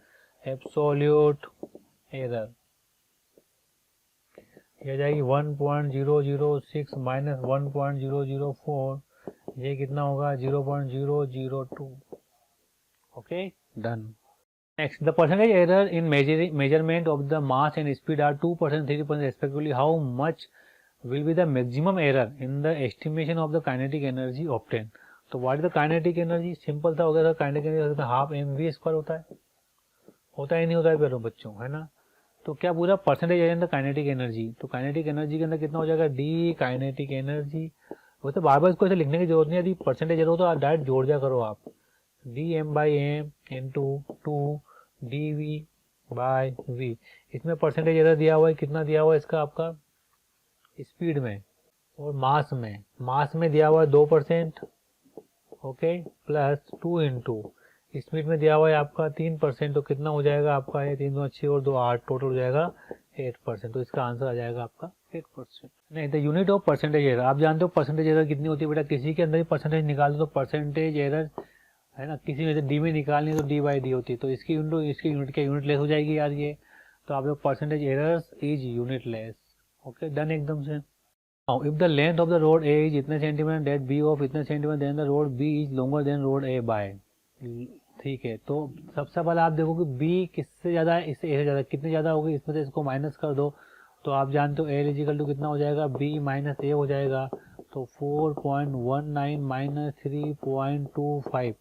एब्सोल्यूट एरर ये जाएगी 1.006 माइनस 1.004, ये कितना होगा? 0.002। Okay, done. Next, the percentage error in measurement of the mass and speed are 2%, 3% respectively. How much will be the maximum error in the estimation of the kinetic energy obtained? तो what is the kinetic energy? Simple था, हो गया था। kinetic energy half mv square होता है नहीं होता है प्यारे बच्चों, है ना। तो क्या पूरा परसेंटेज एरिया काइनेटिक एनर्जी, तो काइनेटिक एनर्जी के अंदर कितना हो जाएगा? D kinetic energy. वो तो बार बार इसको ऐसे लिखने की जरूरत नहीं है। यदि परसेंटेज एरर हो तो डायरेक्ट जोड़ दिया करो आप, D M by M into 2 D V by V. इसमें परसेंटेज एरर दिया हुआ है, कितना दिया हुआ है इसका? आपका स्पीड में और मास में दिया हुआ है 2%, ओके, प्लस 2 इंटू स्पीड में दिया हुआ है आपका 3%, तो कितना हो जाएगा आपका? ये 3 2 6 और 2 8, टोटल हो जाएगा 8%। तो इसका आंसर आ जाएगा आपका 8%। नहीं, the unit of percentage error, आप जानते हो परसेंटेज एरर कितनी होती है बेटा? किसी के अंदर ही परसेंटेज निकाल दो तो परसेंटेज एरर, है ना, किसी में से डी में निकालनी तो डी बाई डी होती है, तो इसकी यूनिट के यूनिट लेस हो जाएगी यार ये। तो आप लोग percentage errors is unit less. Okay, done एकदम से। Now, if the length of the road A is इतने सेंटीमीटर, that B of इतने centimetre, then the road B is longer than road A by, ठीक है। तो सबसे पहले आप देखो कि B किससे ज़्यादा है, इससे A से ज़्यादा, कितनी ज़्यादा होगी? इसमें से इसको माइनस कर दो, तो आप जानते हो A इजिकल टू कितना हो जाएगा? B माइनस A हो जाएगा। तो 4.19 माइनस 3.25,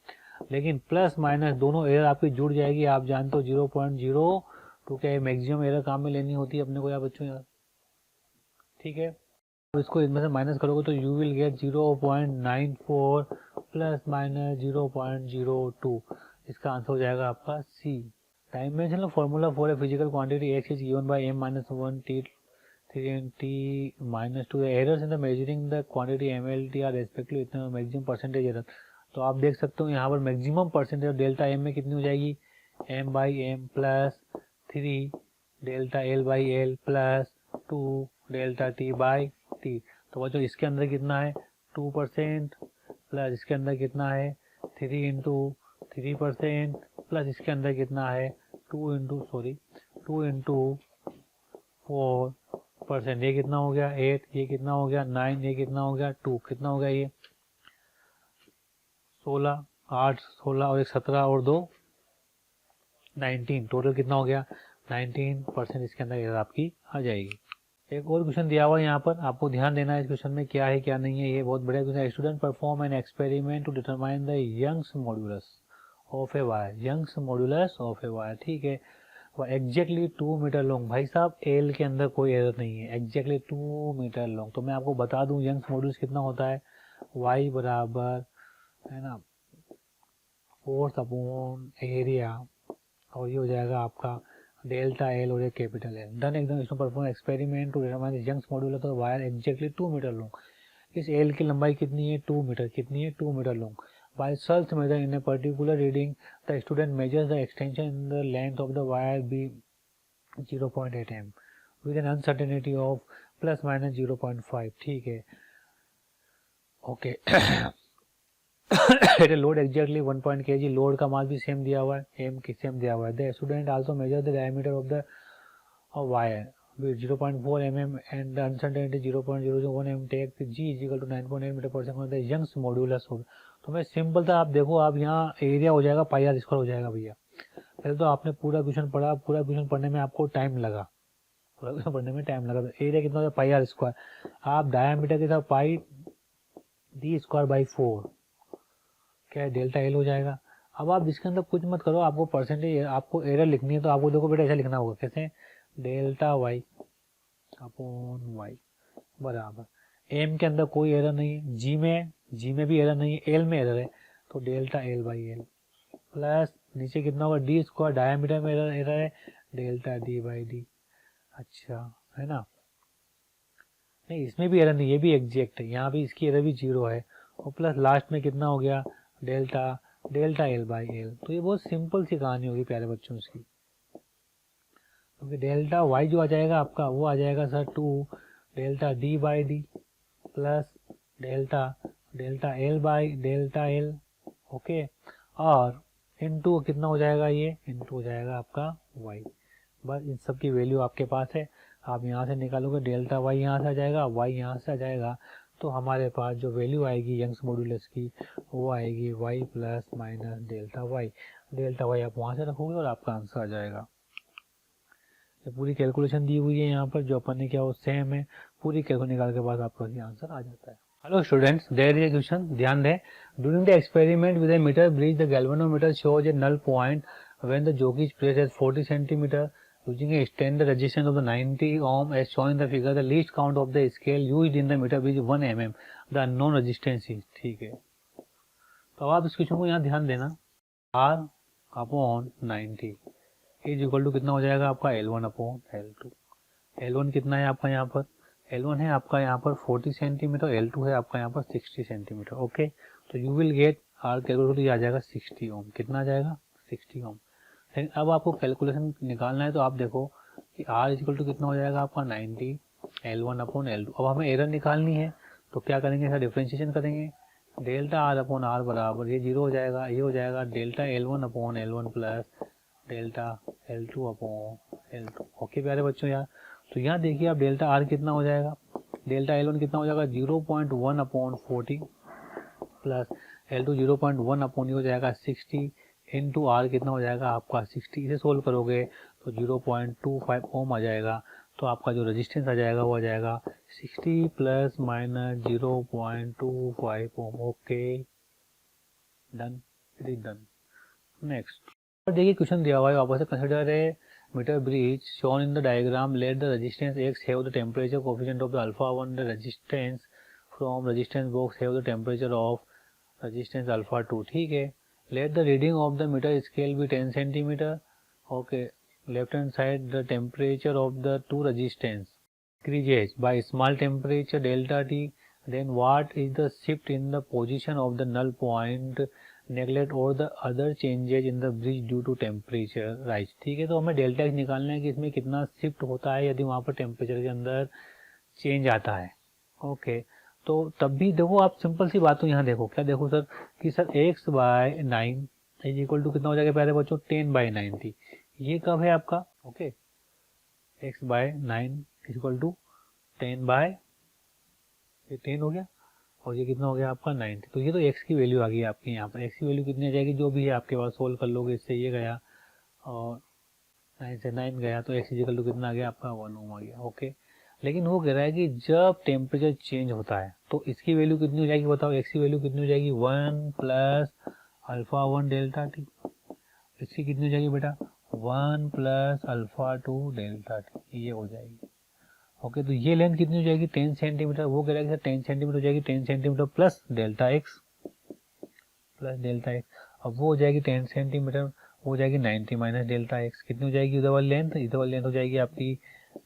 लेकिन प्लस माइनस दोनों एरर आपकी जुड़ जाएगी। आप जानते हो 0.02 क्या मैक्सिमम एरर काम में लेनी होती है अपने को यार बच्चों यार, ठीक है। तो इसको इनमें से माइनस करोगे तो you will get 0.94 plus minus 0.02। इसका आंसर हो जाएगा आपका C. Dimensional formula for a physical quantity X is given by m - 1 t 3 and t - 2। Errors in the measuring the quantity mlt are respectively इतना maximum percentage error. तो आप देख सकते हो यहाँ पर मैक्सिमम परसेंटेज डेल्टा एम में कितनी हो जाएगी? m by M plus 3 delta L by L plus 2 delta T by T. तो बच्चों इसके अंदर कितना है? 2% प्लस इसके अंदर कितना है? 3 इंटू 3% प्लस इसके अंदर कितना है? 2 इंटू 4%। ये कितना हो गया? 8। ये कितना हो गया? 9। ये कितना हो गया? 2। कितना हो गया? ये 16, 8 16 और 1 17 और 2 19। टोटल कितना हो गया? 19% इसके अंदर एरर आपकी आ जाएगी। एक और क्वेश्चन दिया हुआ है यहाँ पर, आपको ध्यान देना है इस क्वेश्चन में क्या है क्या नहीं है। ये बहुत बढ़िया क्वेश्चन है। Student perform an experiment to determine the Young's modulus of a wire. Young's modulus of a wire, ठीक है। वह एग्जैक्टली 2 मीटर लॉन्ग। भाई साहब एल के अंदर कोई एरर नहीं है, एग्जैक्टली 2 मीटर लॉन्ग। तो मैं आपको बता दूं यंग्स मॉड्यूलस कितना होता है? वाई बराबर, है ना, फोर्स अपॉन एरिया, और ये हो जाएगा आपका डेल्टा एल और कैपिटल एल। डन एकदम। इसमें perform experiment to determine Young's modulus to wire exactly 2 metre long. इस एल की लंबाई कितनी है? 2 मीटर। कितनी है? 2 metre long. By search measure in a particular reading the student measures the extension in the length of the wire be 0.8 m with an uncertainty of plus minus 0.5। ठीक है, okay. At load exactly 1 kg। Load का मास भी same दिया हुआ है, M की same दिया हुआ है। The student also measure the diameter of the wire with 0.4 mm and the uncertainty 0.001 m take g is equal to 9.8 metre per second. The Young's modulus हो। तो मैं सिंपल था, आप देखो, आप यहाँ एरिया हो जाएगा पाई आर स्क्वायर हो जाएगा भैया। पहले तो आपने पूरा क्वेश्चन पढ़ा, पूरा क्वेश्चन पढ़ने में आपको टाइम लगा, पूरा क्वेश्चन पढ़ने में टाइम लगा। तो एरिया कितना हो जाएगा? पाई आर स्क्वायर। आप डायमीटर के साथ पाई डी स्क्वायर बाई 4 क्या है? डेल्टा एल हो जाएगा। अब आप इसके अंदर कुछ मत करो, आपको परसेंटेज, आपको एरर लिखनी है तो आपको देखो बेटा ऐसा लिखना होगा। कैसे? डेल्टा वाई अपॉन वाई बराबर, एम के अंदर कोई एरर नहीं है, जी में भी एरर नहीं है, एल में एरर है, तो delta L by L plus नीचे कितना होगा? डी स्क्वायर, डायमीटर में एरर है, डेल्टा डी बाई डी। अच्छा है ना? नहीं, इसमें भी एरर नहीं, ये भी एग्जैक्ट है, यहाँ भी इसकी एरर भी 0 है, और प्लस लास्ट में कितना हो गया? Delta L by L. तो ये बहुत सिंपल सी कहानी होगी प्यारे बच्चों इसकी। क्योंकि डेल्टा वाई जो आ जाएगा आपका, वो आ जाएगा sir 2 delta D by D plus delta L by delta L. Okay, और इनटू कितना हो जाएगा? ये इनटू हो जाएगा आपका वाई। बस इन सब की वैल्यू आपके पास है, आप यहाँ से निकालोगे, डेल्टा वाई यहाँ से आ जाएगा, वाई यहाँ से आ जाएगा, तो हमारे पास जो वैल्यू आएगी यंग्स मॉड्यूलस की, वो आएगी Y plus minus delta Y. Delta Y आप वहाँ से रखोगे और आपका आंसर आ जाएगा। पूरी कैलकुलेशन दी हुई है यहाँ पर, जो अपन ने किया वो सेम है, पूरी कैलकुलेशन निकाल के बाद आपका ये आंसर आ जाता है। Hello students, there is a question, ध्यान दें। During the experiment with a metre bridge the galvanometer shows a null point when the jockey is placed at 40 cm using a standard resistance of the 90 ohm as shown in the figure. The least count of the scale used in the meter bridge 1 mm. The unknown resistance is। ठीक है, तो आप इस question को यहाँ ध्यान देना। R upon 90 is equal to कितना हो जाएगा आपका? L1 upon L2। L1 कितना है आपका यहाँ पर? L1 है आपका यहाँ पर 40 सेंटीमीटर, L2 है आपका यहाँ पर 60 सेंटीमीटर। ओके, तो you will get R calculator, ये आ जाएगा 60 ओम। कितना आ जाएगा? 60 ओम। लेकिन अब आपको कैलकुलेशन निकालना है, तो आप देखो कि R इज इक्वल टू कितना हो जाएगा आपका? 90 L1 अपॉन L2। अब हमें एरर निकालनी है, तो क्या करेंगे सर? डिफ्रेंशिएशन करेंगे। डेल्टा R अपॉन R बराबर, ये 0 हो जाएगा, ये हो जाएगा delta L1 upon L1 plus delta L2 upon L2। Okay प्यारे बच्चों यार, तो यहाँ देखिए आप डेल्टा R कितना हो जाएगा? डेल्टा L1 कितना हो जाएगा? 0.1 अपॉन 40 प्लस L2 0.1 अपॉन, ये हो जाएगा 60 इंटू R कितना हो जाएगा आपका? 60। इसे सोल्व करोगे तो 0.25 ओम आ जाएगा, तो आपका जो रेजिस्टेंस आ जाएगा वो आ जाएगा 60 plus minus 0.25 ohm. Okay done, it is done. Next देखिए क्वेश्चन दिया हुआ है वापस से। Consider a metre bridge shown in the diagram, let the resistance X have the temperature coefficient of the alpha 1, the resistance from resistance box have the temperature of resistance alpha 2। ठीक है, let the reading of the metre scale be 10 centimetre. Okay, left hand side the temperature of the two resistance increases by small temperature delta T, then what is the shift in the position of the null point, neglect or the other changes in the bridge due to temperature rise। ठीक है, तो हमें delta x निकालना है कि इसमें कितना shift होता है यदि वहाँ पर टेम्परेचर के अंदर चेंज आता है। ओके, तो तब भी देखो आप सिंपल सी बात, तो यहाँ देखो क्या देखो सर कि sir x by 9 is equal to कितना हो जाएगा प्यारे बच्चों? 10 बाई 90। ये कब है आपका? Okay, x by 9 equal to 10 by, ये 10 हो गया, और ये कितना हो गया आपका? 90। तो ये तो x की वैल्यू आ गई आपकी यहाँ पर। x की वैल्यू कितनी आ जाएगी? जो भी है आपके पास सोल्व कर लोगे, इससे ये गया और 9 से 9 गया, तो x इक्वल टू कितना आ गया आपका? 1 ओम आ गया। ओके, लेकिन वो कह रहा है कि जब टेम्परेचर चेंज होता है तो इसकी वैल्यू कितनी हो जाएगी बताओ? x की वैल्यू कितनी हो जाएगी? 1 प्लस अल्फा 1 डेल्टा टी। इसकी कितनी हो जाएगी बेटा? 1 प्लस अल्फा 2 डेल्टा टी, ये हो जाएगी। ओके, तो ये लेंथ कितनी हो जाएगी? 10 सेंटीमीटर। वो कह रहा है कि 10 सेंटीमीटर हो जाएगी, 10 centimetre plus delta x, plus delta x. अब वो हो जाएगी 10 सेंटीमीटर, हो जाएगी 90 माइनस डेल्टा एक्स। कितनी हो जाएगी इधर वाली लेंथ? इधर वाली लेंथ हो जाएगी आपकी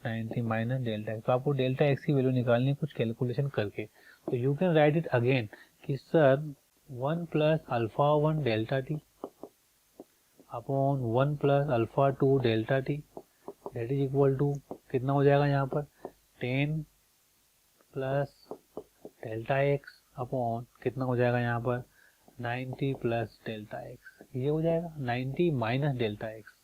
90 माइनस डेल्टा एक्स। तो आपको डेल्टा एक्स की वैल्यू निकालनी है कुछ कैलकुलेशन करके। तो you can write it again कि sir 1 plus alpha 1 delta T upon 1 plus alpha 2 delta T that is equal to कितना हो जाएगा यहाँ पर 10 प्लस डेल्टा एक्स अपॉन कितना हो जाएगा यहाँ पर 90 प्लस डेल्टा एक्स। ये हो जाएगा 90 माइनस डेल्टा एक्स।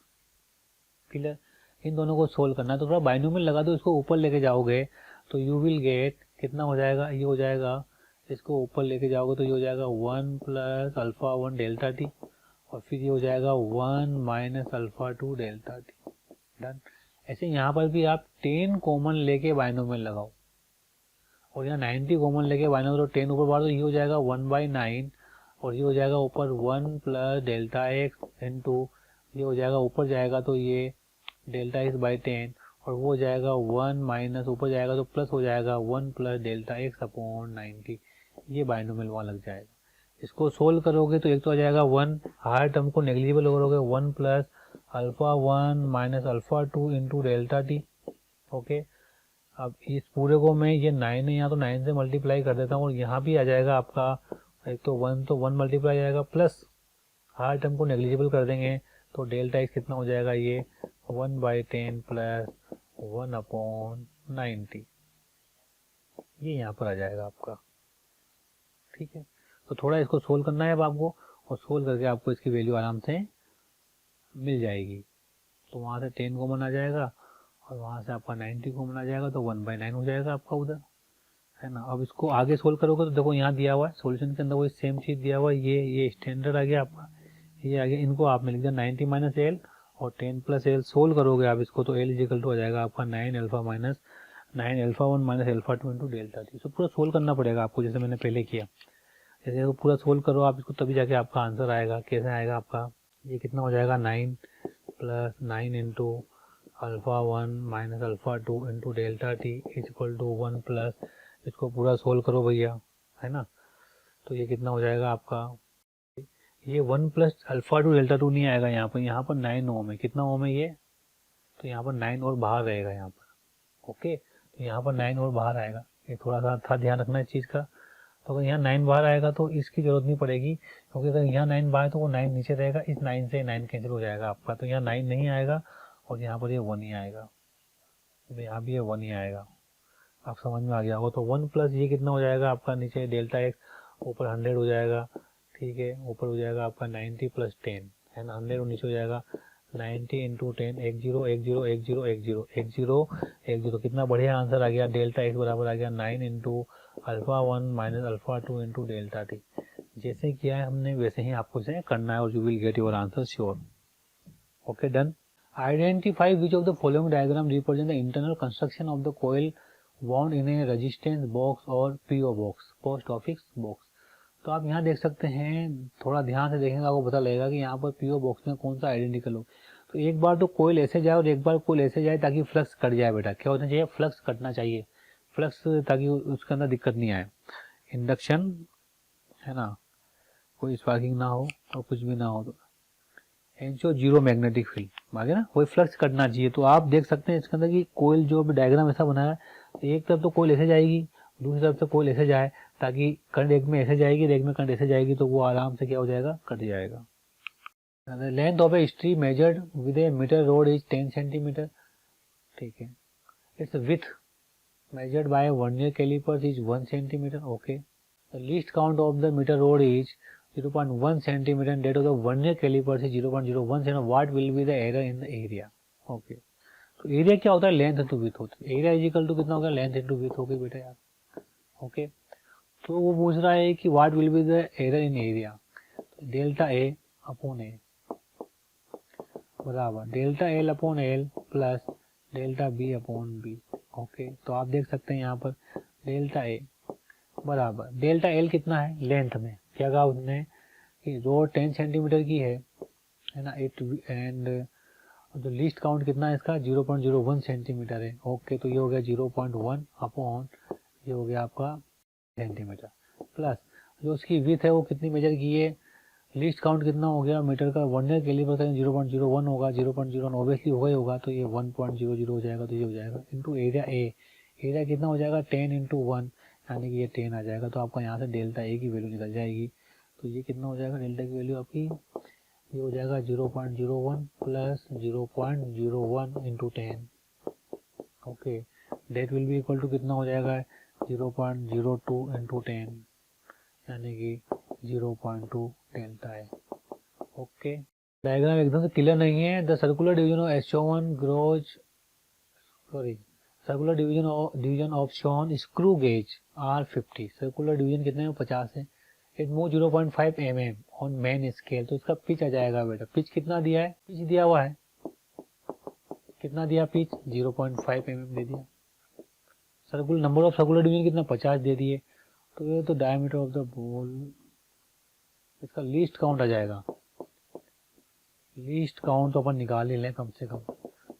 क्लियर? इन दोनों को सोल्व करना है तो थोड़ा बाइनोमियल लगा दो, इसको ऊपर लेके जाओगे तो यू विल गेट कितना हो जाएगा, ये हो जाएगा, इसको ऊपर लेके जाओगे तो ये हो जाएगा 1 प्लस अल्फा 1 डेल्टा टी और फिर ये हो जाएगा 1 minus alpha 2 delta T. Done. ऐसे यहाँ पर भी आप 10 कॉमन लेके बाइनोमियल लगाओ और यहाँ 90 कॉमन लेके बाइनोमियल तो 10 ऊपर बाढ़ तो ये हो जाएगा 1/9 और ये हो जाएगा ऊपर 1 प्लस डेल्टा एक्स इंटू ये हो जाएगा ऊपर जाएगा तो ये डेल्टा एक्स बाई 10 और वो हो जाएगा 1 माइनस ऊपर जाएगा तो प्लस हो जाएगा 1 प्लस डेल्टा एक्स अपॉन 90। ये बाइनोमियल वहाँ लग जाएगा। इसको सोल्व करोगे तो एक तो आ जाएगा 1, हर टर्म को नेग्लिजिबल करोगे 1 plus alpha 1 minus alpha 2 into delta T. Okay, अब इस पूरे को मैं ये 9 है यहाँ तो 9 से मल्टीप्लाई कर देता हूँ और यहाँ भी आ जाएगा आपका एक तो 1 मल्टीप्लाई जाएगा प्लस हर टर्म को नेग्लिजिबल कर देंगे तो डेल्टा एक्स कितना हो जाएगा ये 1/10 प्लस 1 अपॉन 90। ये यहाँ पर आ जाएगा आपका। ठीक है, तो थोड़ा इसको सोल्व करना है अब आपको और सोल्व करके आपको इसकी वैल्यू आराम से मिल जाएगी। तो वहाँ से 10 कॉमन आ जाएगा और वहाँ से आपका 90 कॉमन आ जाएगा तो 1/9 हो जाएगा आपका उधर, है ना। अब इसको आगे सोल्व करोगे तो देखो यहाँ दिया हुआ है सॉल्यूशन के अंदर वही सेम चीज़ दिया हुआ है, ये स्टैंडर्ड आ गया आपका, ये आ गया। इनको आपने लिख दिया 90 माइनस एल और 10 प्लस एल। सोल्व करोगे आप इसको तो एल इजिकल टू आ जाएगा आपका 9 alpha 1 minus alpha 2 into delta T. इसको पूरा सोल्व करना पड़ेगा आपको जैसे मैंने पहले किया। जैसे इसको पूरा सोल्व करो आप इसको तभी जाके आपका आंसर आएगा। कैसे आएगा आपका, ये कितना हो जाएगा 9 plus 9 into alpha 1 minus alpha 2 into delta T equal to 1 plus, इसको पूरा सोल्व करो भैया, है ना। तो ये कितना हो जाएगा आपका, ये 1 प्लस अल्फा 2 डेल्टा 2 नहीं आएगा यहाँ पर 9 ओम है। कितना ओम है ये, तो यहाँ पर 9 और बाहर रहेगा यहाँ पर। ओके, तो यहाँ पर 9 और बाहर आएगा, ये थोड़ा सा था ध्यान रखना इस चीज़ का। तो अगर यहाँ 9 बाहर आएगा तो इसकी जरूरत नहीं पड़ेगी क्योंकि अगर यहाँ 9 बाहर तो वो 9 नीचे रहेगा, इस 9 से 9 कैंसिल हो जाएगा आपका। तो यहाँ 9 नहीं आएगा और यहाँ पर ये 1 ही आएगा, तो यहाँ भी ये 1 ही आएगा। आप समझ में आ गया होगा। तो 1 प्लस ये कितना हो जाएगा आपका नीचे डेल्टा एक्स ऊपर 100 हो जाएगा। ठीक है, ऊपर हो जाएगा आपका 90 प्लस 10 है ना, 100 और नीचे हो जाएगा 90 इंटू 10 10 10 10 10 10 10 कितना बढ़िया आंसर आ गया। डेल्टा एक्स बराबर आ गया 9 into alpha 1 minus alpha 2 into delta T. जैसे किया है हमने वैसे ही आपको इसे करना है और you will get your answer sure. Okay, done. Identify which of the following diagram represent the internal construction of the coil wound in a resistance box और P O box, post office box. तो आप यहाँ देख सकते हैं, थोड़ा ध्यान से देखेंगे आपको पता लगेगा कि यहाँ पर पीओ बॉक्स में कौन सा आइडेंटिकल हो। तो एक बार तो कोयल ऐसे जाए और एक बार कोयल ऐसे जाए ताकि फ्लक्स कट जाए। बेटा क्या होना चाहिए, फ्लक्स कटना चाहिए, फ्लक्स, ताकि उसके अंदर दिक्कत नहीं आए। इंडक्शन है ना, कोई स्पार्किंग ना हो और कुछ भी ना हो। तो एंचो जीरो मैग्नेटिक फील्ड आगे ना, कोई फ्लक्स कटना चाहिए। तो आप देख सकते हैं इसके अंदर कि कोयल जो अभी डायग्राम ऐसा बनाया है, एक तरफ तो कोयल ऐसे जाएगी, दूसरी तरफ से कोयल ऐसे जाए ताकि करंट एक में ऐसे जाएगी, एक में करंट ऐसे जाएगी, तो वो आराम से क्या हो जाएगा, कट जाएगा। Length of a strip measured with a metre rod is 10 centimetre. ठीक है, it's with measured by vernier calipers is 1 centimeter. Okay, the least count of the meter rod is 0.1 centimeter and that of the vernier calipers is 0.01 centimeter. What will be the error in the area? Okay, तो area क्या होता है, length into with होता है। Area is equal to कितना होगा, length into with होगी बेटा यार। ओके, तो वो पूछ रहा है कि what will be the error in area. Delta A upon A बराबर delta L upon L plus delta B upon B. Okay, तो आप देख सकते हैं यहाँ पर डेल्टा ए बराबर डेल्टा एल कितना है, लेंथ में क्या कहा उसने कि रोड 10 सेंटीमीटर की है ना, इट एंड जो लीस्ट काउंट कितना है इसका 0.01 सेंटीमीटर है। ओके, तो ये हो गया 0.1 अपॉन ये हो गया आपका सेंटीमीटर प्लस जो उसकी विथ है वो कितनी मेजर की है लीस्ट काउंट कितना हो गया मीटर का, वर्नियर कैलिपर का 0.01 होगा, 0.01 ऑब्वियसली होगा ही होगा, तो ये 1.00 हो जाएगा, तो ये हो जाएगा इंटू एरिया ए, एरिया कितना हो जाएगा 10 इंटू 1, यानी कि ये 10 आ जाएगा। तो आपका यहाँ से डेल्टा ए की वैल्यू निकल जाएगी। तो ये कितना हो जाएगा डेल्टा की वैल्यू आपकी, ये हो जाएगा 0.01 plus 0.01 into 10, okay, that will be equal to कितना हो जाएगा 0.02 इंटू 10, यानी कि 0.2 डेल्टा है। ओके, डायग्राम एकदम से क्लियर नहीं है। The circular division of SO1 grows, sorry, circular division of shown screw gauge R50, circular division कितने में 50 है। It move 0.5 mm on main scale, तो इसका पिच आ जाएगा बेटा, पिच कितना दिया है, पिच दिया हुआ है, कितना दिया पिच 0.5 mm दे दिया। Circular number of circular division कितना 50 दे दिए। तो ये तो डायमीटर ऑफ द बॉल, इसका लीस्ट काउंट आ जाएगा, लीस्ट काउंट तो अपन निकाल ही लें कम से कम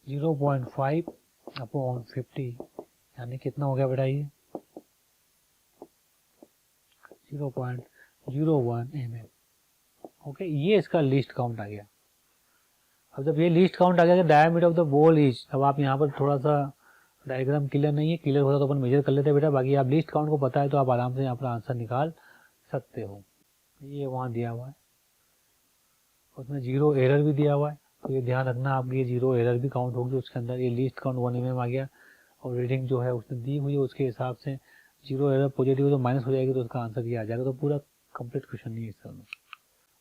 0.5 अपॉन 50, यानी कितना हो गया बेटा ये 0.01 mm। ओके, ये इसका लीस्ट काउंट आ गया। अब जब ये लीस्ट काउंट आ गया, diameter of the ball is, अब आप यहाँ पर थोड़ा सा डायग्राम क्लियर नहीं है, क्लियर होता तो अपन मेजर कर लेते बेटा, बाकी आप लीस्ट काउंट को पता है तो आप आराम से यहाँ पर आंसर निकाल सकते हो। ये वहाँ दिया हुआ है, उसमें 0 एरर भी दिया हुआ है, तो ये ध्यान रखना आप, ये 0 एरर भी काउंट होगी उसके अंदर। ये लीस्ट काउंट 1 mm आ गया, और रीडिंग जो है उसने दी हुई है उसके हिसाब से 0 एरर पॉजिटिव तो माइनस हो जाएगी, तो उसका आंसर ये आ जाएगा। तो पूरा कंप्लीट क्वेश्चन नहीं है इस में।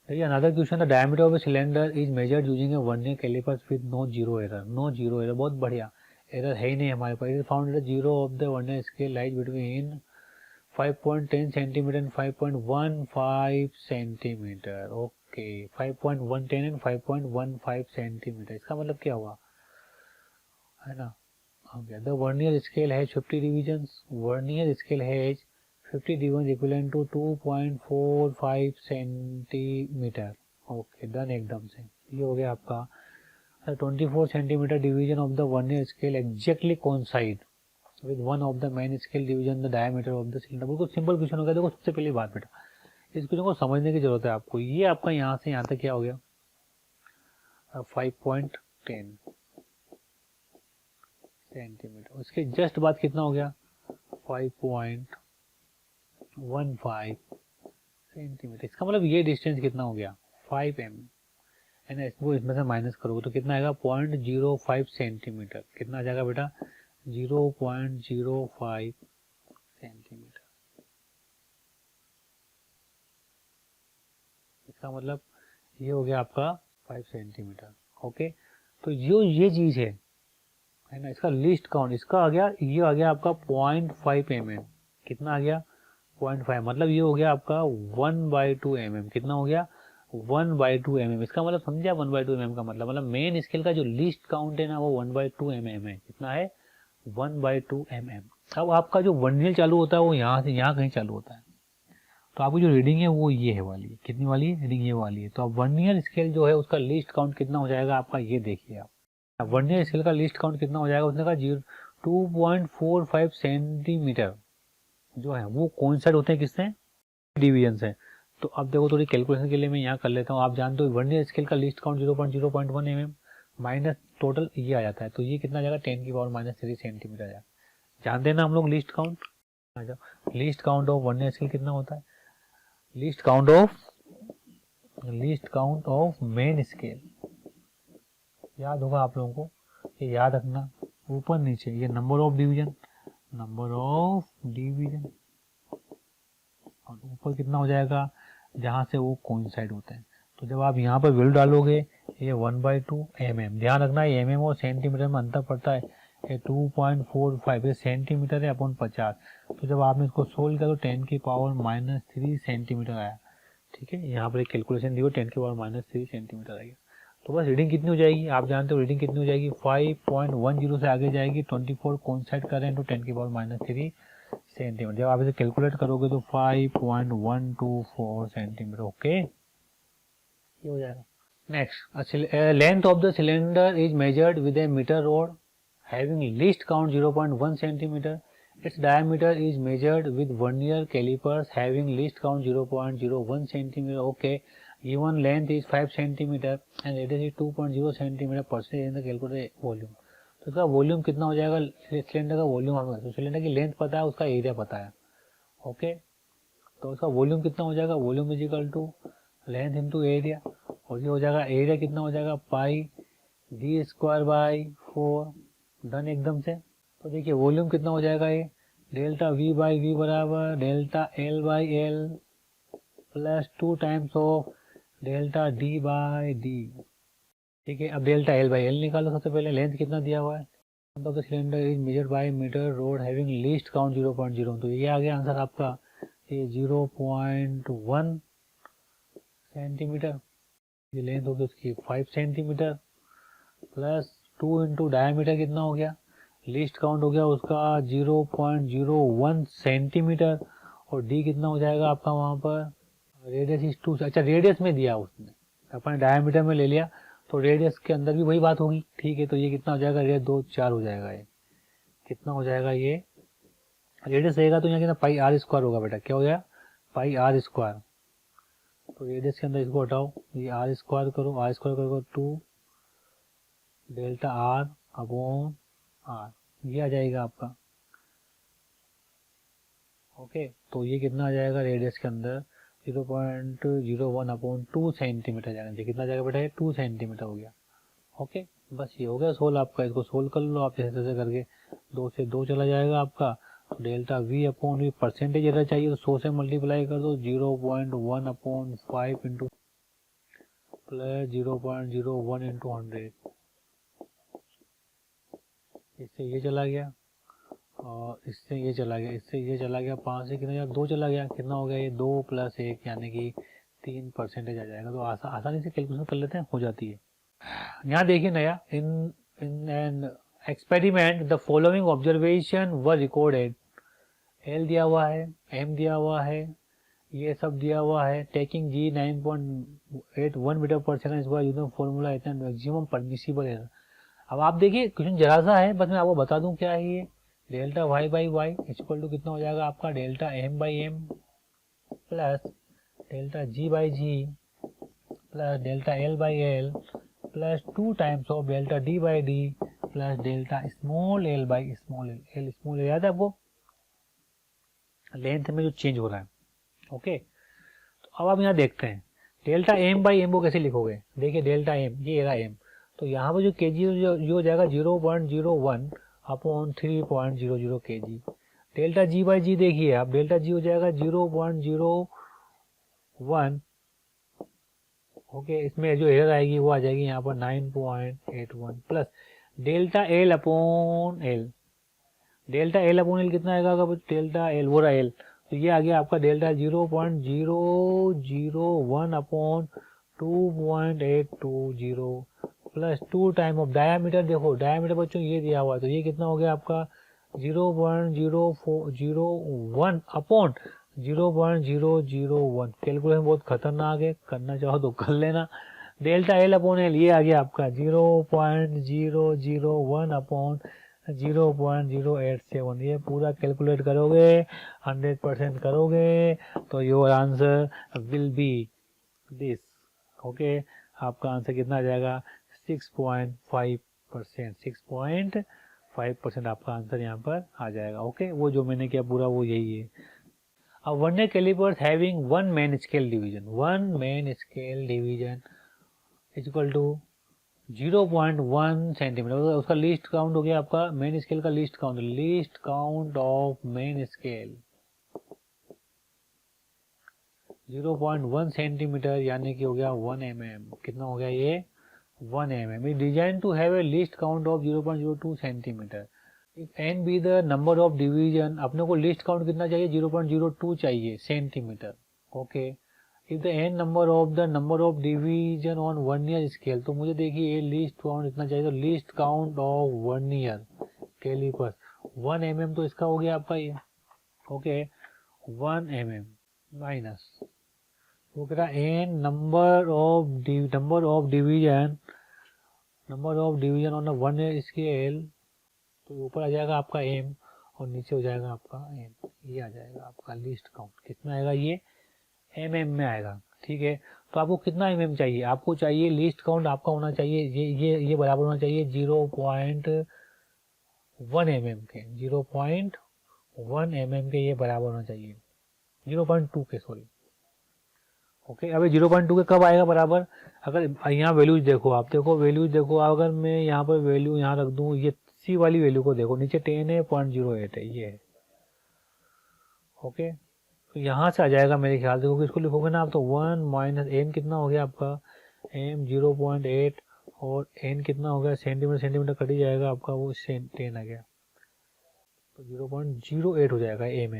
देखिए another question, the diameter of a cylinder is measured using a vernier callipers with no 0 error, no 0 error, बहुत बढ़िया, एरर है ही नहीं हमारे पास। Is found that 0 of the vernier scale lies between 5.10 centimetre and 5.15 centimetre. Okay, 5.110 and 5.15 centimetre, इसका मतलब क्या हुआ है ना, हो गया। The vernier scale has 50 divisions, vernier scale has 50 division equivalent to 2.45 centimetre. Okay, done एकदम से, ये हो गया आपका 24 centimetre division of the vernier scale exactly coincide with one of the main scale division the diameter of the cylinder। बिल्कुल simple question हो गया। देखो सबसे पहली बात बेटा, इस क्वेश्चन को समझने की जरूरत है आपको। ये आपका यहाँ से यहाँ तक क्या हो गया 5.10 सेंटीमीटर, उसके जस्ट बाद कितना हो गया 5.15 सेंटीमीटर, इसका मतलब ये डिस्टेंस कितना हो गया 5 mm है ना। इसको इसमें से माइनस करोगे तो कितना आएगा 0.05 सेंटीमीटर, कितना आ जाएगा बेटा 0.05 सेंटीमीटर। इसका मतलब ये हो गया आपका 5 सेंटीमीटर। ओके, तो जो ये चीज है ना, इसका लीस्ट काउंट इसका आ गया, ये आ गया आपका 0.5 mm, कितना आ गया 0.5, मतलब ये हो गया आपका 1/2 mm, कितना हो गया 1/2 mm। इसका मतलब समझा 1/2 mm का मतलब मेन स्केल का जो लीस्ट काउंट है ना वो 1/2 mm है, कितना है 1/2 mm। अब आपका जो वर्नियर चालू होता है वो यहाँ से यहाँ कहीं चालू होता है, तो आपकी जो रीडिंग है वो ये है वाली, कितनी वाली है रीडिंग, ये वाली है। तो अब वर्नियर स्केल जो है उसका लीस्ट काउंट कितना हो जाएगा आपका, ये देखिए आप, वर्नियर स्केल का लीस्ट काउंट कितना हो जाएगा, उसने कहा 2.45 सेंटीमीटर जो है वो कोइंसाइड होते हैं किससे, डिवीजन से। तो अब देखो थोड़ी कैलकुलेशन के लिए मैं यहाँ कर लेता हूँ। आप जानते हो वर्नियर स्केल का least count 0.1 mm minus total ये आ जाता है, तो ये कितना आ जाएगा 10⁻³ सेंटीमीटर आ जाएगा। जानते हैं ना हम लोग लीस्ट काउंट, आ जाओ least count of vernier scale कितना होता है, least count of main scale, याद होगा आप लोगों को, ये याद रखना, ऊपर नीचे ये नंबर ऑफ डिवीजन और ऊपर कितना हो जाएगा जहां से वो कोइंसाइड होते हैं। तो जब आप यहाँ पर वैल्यू डालोगे ये 1/2 mm, ध्यान रखना है mm और सेंटीमीटर में अंतर पड़ता है, ये 2.45 ये सेंटीमीटर है अपॉन 50। तो जब आपने इसको सोल्व किया तो 10⁻³ सेंटीमीटर आया, ठीक है। यहाँ पर एक कैलकुलेशन दी हो 10⁻³ सेंटीमीटर आएगा। तो बस रीडिंग कितनी हो जाएगी, आप जानते हो रीडिंग कितनी हो जाएगी 5.10 से आगे जाएगी, 24 कोइंसाइड करें तो 10⁻³ सेंटीमीटर। जब आप इसे कैलकुलेट करोगे तो 5.124 सेंटीमीटर। ओके, ये हो जाएगा। Next, length of the cylinder is measured with a metre rod having least count 0.1 centimetre, its diameter is measured with vernier callipers having least count 0.01 centimetre. Okay, given length is 5 centimetre and radius is 2.0 centimetre percent calculate volume. तो इसका volume कितना हो जाएगा, cylinder का volume हमें, तो cylinder की length पता है, उसका एरिया पता है। ओके, तो उसका वॉल्यूम कितना हो जाएगा, volume is equal to length into area, और ये हो जाएगा एरिया कितना हो जाएगा, pi D square by 4। Done एकदम से। तो देखिए वॉल्यूम कितना हो जाएगा, ये डेल्टा वी बाई वी बराबर delta L by L plus 2 times of delta D by D. ठीक है, अब डेल्टा एल बाई एल निकालो। सबसे पहले लेंथ कितना दिया हुआ है, मतलब the cylinder is measured by metre rod having least count 0.0, तो ये आ गया आंसर आपका, ये 0.1 सेंटीमीटर। ये लेंथ होगी उसकी 5 सेंटीमीटर प्लस 2 इंटू डायमीटर कितना हो गया, लीस्ट काउंट हो गया उसका 0.01 सेंटीमीटर, और डी कितना हो जाएगा आपका वहाँ पर, रेडियस इज 2। अच्छा रेडियस में दिया उसने, अपन डायमीटर में ले लिया, तो रेडियस के अंदर भी वही बात होगी। ठीक है, तो ये कितना हो जाएगा, रेडियस 2 4 हो जाएगा, ये कितना हो जाएगा, ये रेडियस रहेगा तो यहाँ कितना पाई आर स्क्वायर होगा बेटा, क्या हो गया पाई आर स्क्वायर। तो रेडियस के अंदर इसको हटाओ, ये आर स्क्वायर करो, आर स्क्वायर करो 2 डेल्टा आर अपॉन आर, ये आ जाएगा आपका। ओके, तो ये कितना आ जाएगा रेडियस के अंदर 0.01 अपॉन 2 सेंटीमीटर जाएगा, ये कितना जाएगा बेटा, ये 2 सेंटीमीटर हो गया। ओके, बस ये हो गया सोल्व आपका, इसको सोल्व कर लो आप जैसे तैसे करके, 2 से 2 चला जाएगा आपका, तो delta we upon we percentage error चाहिए, तो 100 से मल्टीप्लाई कर दो, 0.1 अपॉन 5 इंटू प्लस 0.01 इंटू 100, इससे ये चला गया और इससे ये चला गया, इससे ये चला गया, 5 से कितना गया, 2 चला गया, कितना हो गया ये 2 + 1 यानी कि 3% आ जाएगा। तो आसानी से कैलकुलेशन कर लेते हैं, हो जाती है। यहाँ देखिए नया, in an experiment the following observation were recorded. L दिया हुआ है, एम दिया हुआ है, ये सब दिया हुआ है, टेकिंग जी 9.81 मीटर पर सेकंड इस बार यूजिंग फॉर्मूला इतना मैक्सिमम परमिसिबल एरर। अब आप देखिए क्वेश्चन जरा सा है, बस मैं आपको बता दूं क्या है ये, delta Y by Y equal to कितना हो जाएगा आपका, delta M by M plus delta G by G plus delta L by L plus 2 times of delta D by D plus delta small L by small L. L small L याद है आपको, length में जो change हो रहा है। Okay, तो अब आप यहाँ देखते हैं डेल्टा एम बाई एम को कैसे लिखोगे। देखिए डेल्टा एम, ये रहा एम, तो यहाँ पर जो के जी जो हो जाएगा 0.01 अपॉन 3.00 के जी। डेल्टा जी बाई जी देखिए आप, डेल्टा जी हो जाएगा 0.01। ओके, इसमें जो एरर आएगी वो आ जाएगी यहाँ पर 9.81 plus delta L upon L. Delta L upon L कितना आएगा, डेल्टा एल वो रहा एल, तो ये आ गया आपका delta 0.001 upon 2.820 plus 2 time of diameter. देखो डायामीटर बच्चों ये दिया हुआ है, तो ये कितना हो गया आपका 0.0401 अपॉन 0.001। कैलकुलेशन बहुत खतरनाक है, करना चाहो तो कर लेना। डेल्टा एल अपॉन एल ये आ गया आपका 0.001 अपॉन 0.087। ये पूरा कैलकुलेट करोगे, 100% करोगे, तो your answer will be this. Okay, आपका आंसर कितना आ जाएगा 6.5%। 6.5% आपका आंसर यहाँ पर आ जाएगा। ओके, वो जो मैंने किया पूरा वो यही है। अब vernier callipers having one main scale division is equal to 0.1 centimetre, उसका लीस्ट काउंट हो गया आपका, मेन स्केल का least count of main scale 0.1 centimetre यानी कि हो गया 1 mm। कितना हो गया ये 1 mm। Design to have a least count of 0.02 centimetre. If n be the number of division, अपने को लीस्ट काउंट कितना चाहिए 0.02 चाहिए centimetre. Okay, if the n number of division on vernier scale, तो मुझे देखिए ये लीस्ट काउंट इतना चाहिए, तो least count of vernier calliper 1 mm, तो इसका हो गया आपका ये। ओके, 1 mm माइनस वो कह रहा n number of division on the vernier scale, तो ऊपर आ जाएगा आपका m और नीचे हो जाएगा आपका n, ये आ जाएगा आपका लीस्ट काउंट। कितना आएगा ये mm में आएगा, ठीक है। तो आपको कितना mm चाहिए, आपको चाहिए लीस्ट काउंट आपका होना चाहिए ये बराबर होना चाहिए 0.1 mm के, 0.1 mm के ये बराबर होना चाहिए, 0.2 के, सॉरी। ओके, अभी 0.2 के कब आएगा बराबर, अगर यहाँ वैल्यूज देखो, आप देखो वैल्यूज देखो, अगर मैं यहाँ पर वैल्यू यहाँ रख दूँ, ये सी वाली वैल्यू को देखो, नीचे 10 है, 0.08 है, ये है। ओके, तो यहाँ से आ जाएगा मेरे ख्याल से, क्योंकि इसको लिखोगे ना आप तो 1 माइनस एम कितना हो गया आपका, एम 0.8 और एन कितना हो गया, सेंटीमीटर कट ही जाएगा आपका, वो 10 आ गया, तो 0.08 हो जाएगा एम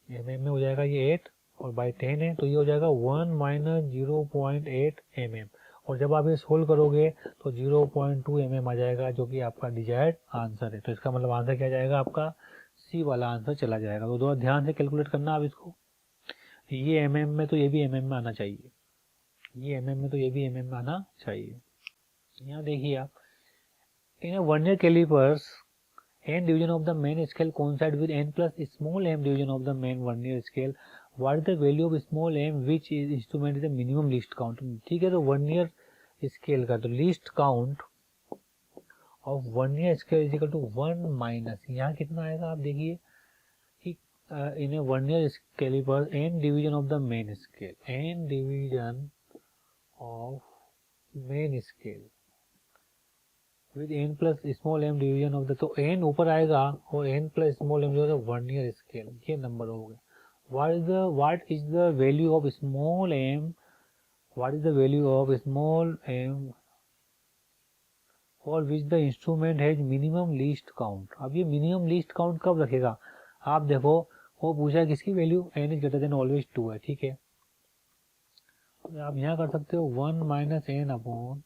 में हो जाएगा ये 8 और बाई 10 है, तो ये हो जाएगा 1 माइनस 0.8 mm। और जब आप ये सोल्व करोगे तो 0.2 mm आ जाएगा, जो कि आपका डिजायर्ड आंसर है। तो इसका मतलब आंसर क्या जाएगा आपका, सी वाला आंसर चला जाएगा। तो थोड़ा ध्यान से कैलकुलेट करना आप इसको, ये mm में तो ये भी mm में आना चाहिए, ये mm में तो ये भी mm में आना चाहिए। यहाँ देखिए आप, in vernier callipers n division of the main scale coincide with n plus small m division of the main vernier scale. What is the value of small m which is instrument is the minimum least count? ठीक है, तो vernier scale का तो least count of vernier scale is equal to 1 minus, यहाँ कितना आएगा आप देखिए कि in a vernier calliper n division of the main scale, n division of main scale with n plus small m division of the, तो n ऊपर आएगा और n प्लस स्मॉल m जो है वर्नियर स्केल, ये नंबर हो गया। What is the value of small m, what is the value of small m for which the instrument has minimum least count. अब ये मिनिमम लीस्ट काउंट कब रखेगा, आप देखो वो पूछा है किसकी value, n is greater than always 2 है, ठीक है। तो आप यहाँ कर सकते हो 1 माइनस n अपॉन,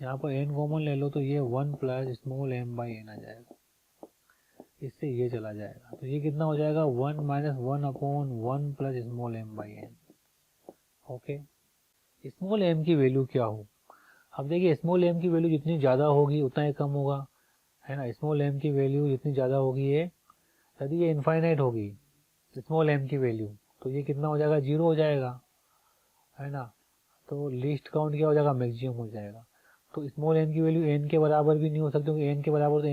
यहाँ पर n कॉमन ले लो तो ये 1 plus small m by n आ जाएगा, इससे ये चला जाएगा, तो ये कितना हो जाएगा 1 minus 1 upon 1 plus small m by n। Okay, small m की वैल्यू क्या हो, अब देखिए स्मॉल m की वैल्यू जितनी ज़्यादा होगी उतना ही कम होगा, है ना। स्मॉल m की वैल्यू जितनी ज़्यादा होगी ये, यदि ये इनफाइनाइट होगी स्मॉल m की वैल्यू, तो ये कितना हो जाएगा, 0 हो जाएगा, है ना। तो लीस्ट काउंट क्या हो जाएगा, मैक्सिमम हो जाएगा। तो स्मॉल n की वैल्यू n के बराबर भी नहीं हो सकती, क्योंकि n के बराबर तो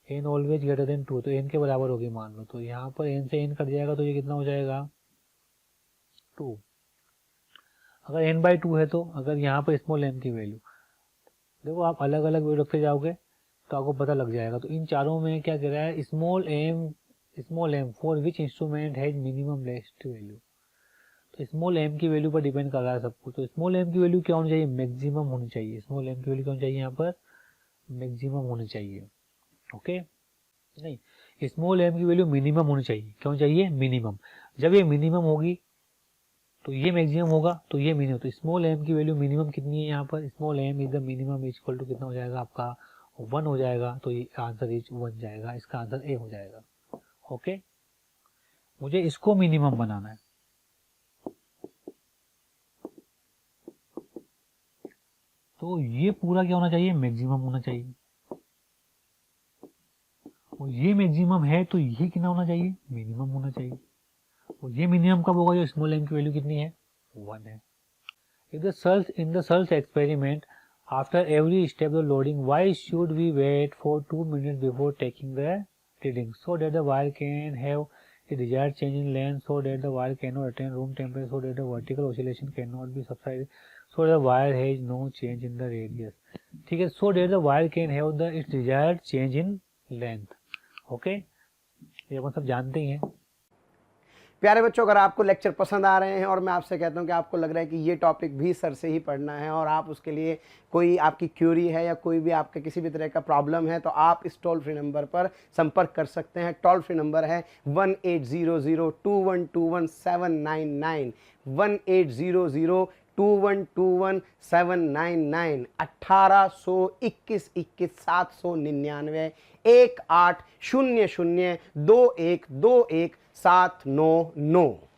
n ऑलवेज ग्रेटर देन 2, तो n के बराबर होगी मान लो, तो यहाँ पर n से n कट जाएगा, तो ये कितना हो जाएगा 2। अगर n बाई 2 है तो अगर यहाँ पर स्मॉल m की वैल्यू देखो, आप अलग अलग वैल्यू रखते जाओगे तो आपको पता लग जाएगा। तो इन चारों में क्या कह रहा है, small m for which instrument has minimum least value, तो स्मॉल m की वैल्यू पर डिपेंड कर रहा है सब कुछ। तो स्मॉल m की वैल्यू क्या होनी चाहिए, मैक्सिमम होनी चाहिए, स्मॉल m की वैल्यू क्या होनी चाहिए, यहाँ पर मैक्सिमम होनी चाहिए। ओके, नहीं, स्मॉल m की वैल्यू मिनिमम होनी चाहिए, क्यों चाहिए, मिनिमम। जब ये मिनिमम होगी तो ये मैक्सिमम होगा, तो ये मिनिमम, तो स्मॉल m की वैल्यू मिनिमम कितनी है यहाँ पर, small m is the minimum is equal to कितना हो जाएगा आपका 1 हो जाएगा, तो ये आंसर इज 1 जाएगा, इसका आंसर ए हो जाएगा। ओके, मुझे इसको मिनिमम बनाना है, तो ये पूरा क्या होना चाहिए, मैक्सिमम होना चाहिए, और ये मैक्सिमम है तो ये कितना होना चाहिए, मिनिमम होना चाहिए। और ये मिनिमम कब होगा, जो स्मॉल m की वैल्यू कितनी है, 1 है। In the Search experiment, after every step of loading, why should we wait for 2 minutes before taking the reading? So that the wire can have a desired change in length, so that the wire cannot attain room temperature, so that the vertical oscillation cannot be subsided, so that the wire has no change in the radius. ठीक है, so that the wire can have its desired change in length. Okay, ये अपन सब जानते ही हैं। प्यारे बच्चों, अगर आपको लेक्चर पसंद आ रहे हैं और मैं आपसे कहता हूं कि आपको लग रहा है कि ये टॉपिक भी सर से ही पढ़ना है और आप उसके लिए कोई आपकी क्यूरी है या कोई भी आपके किसी भी तरह का प्रॉब्लम है, तो आप इस टोल फ्री नंबर पर संपर्क कर सकते हैं। टोल फ्री नंबर है 18002121 1800212799 1821 799 18002121 799।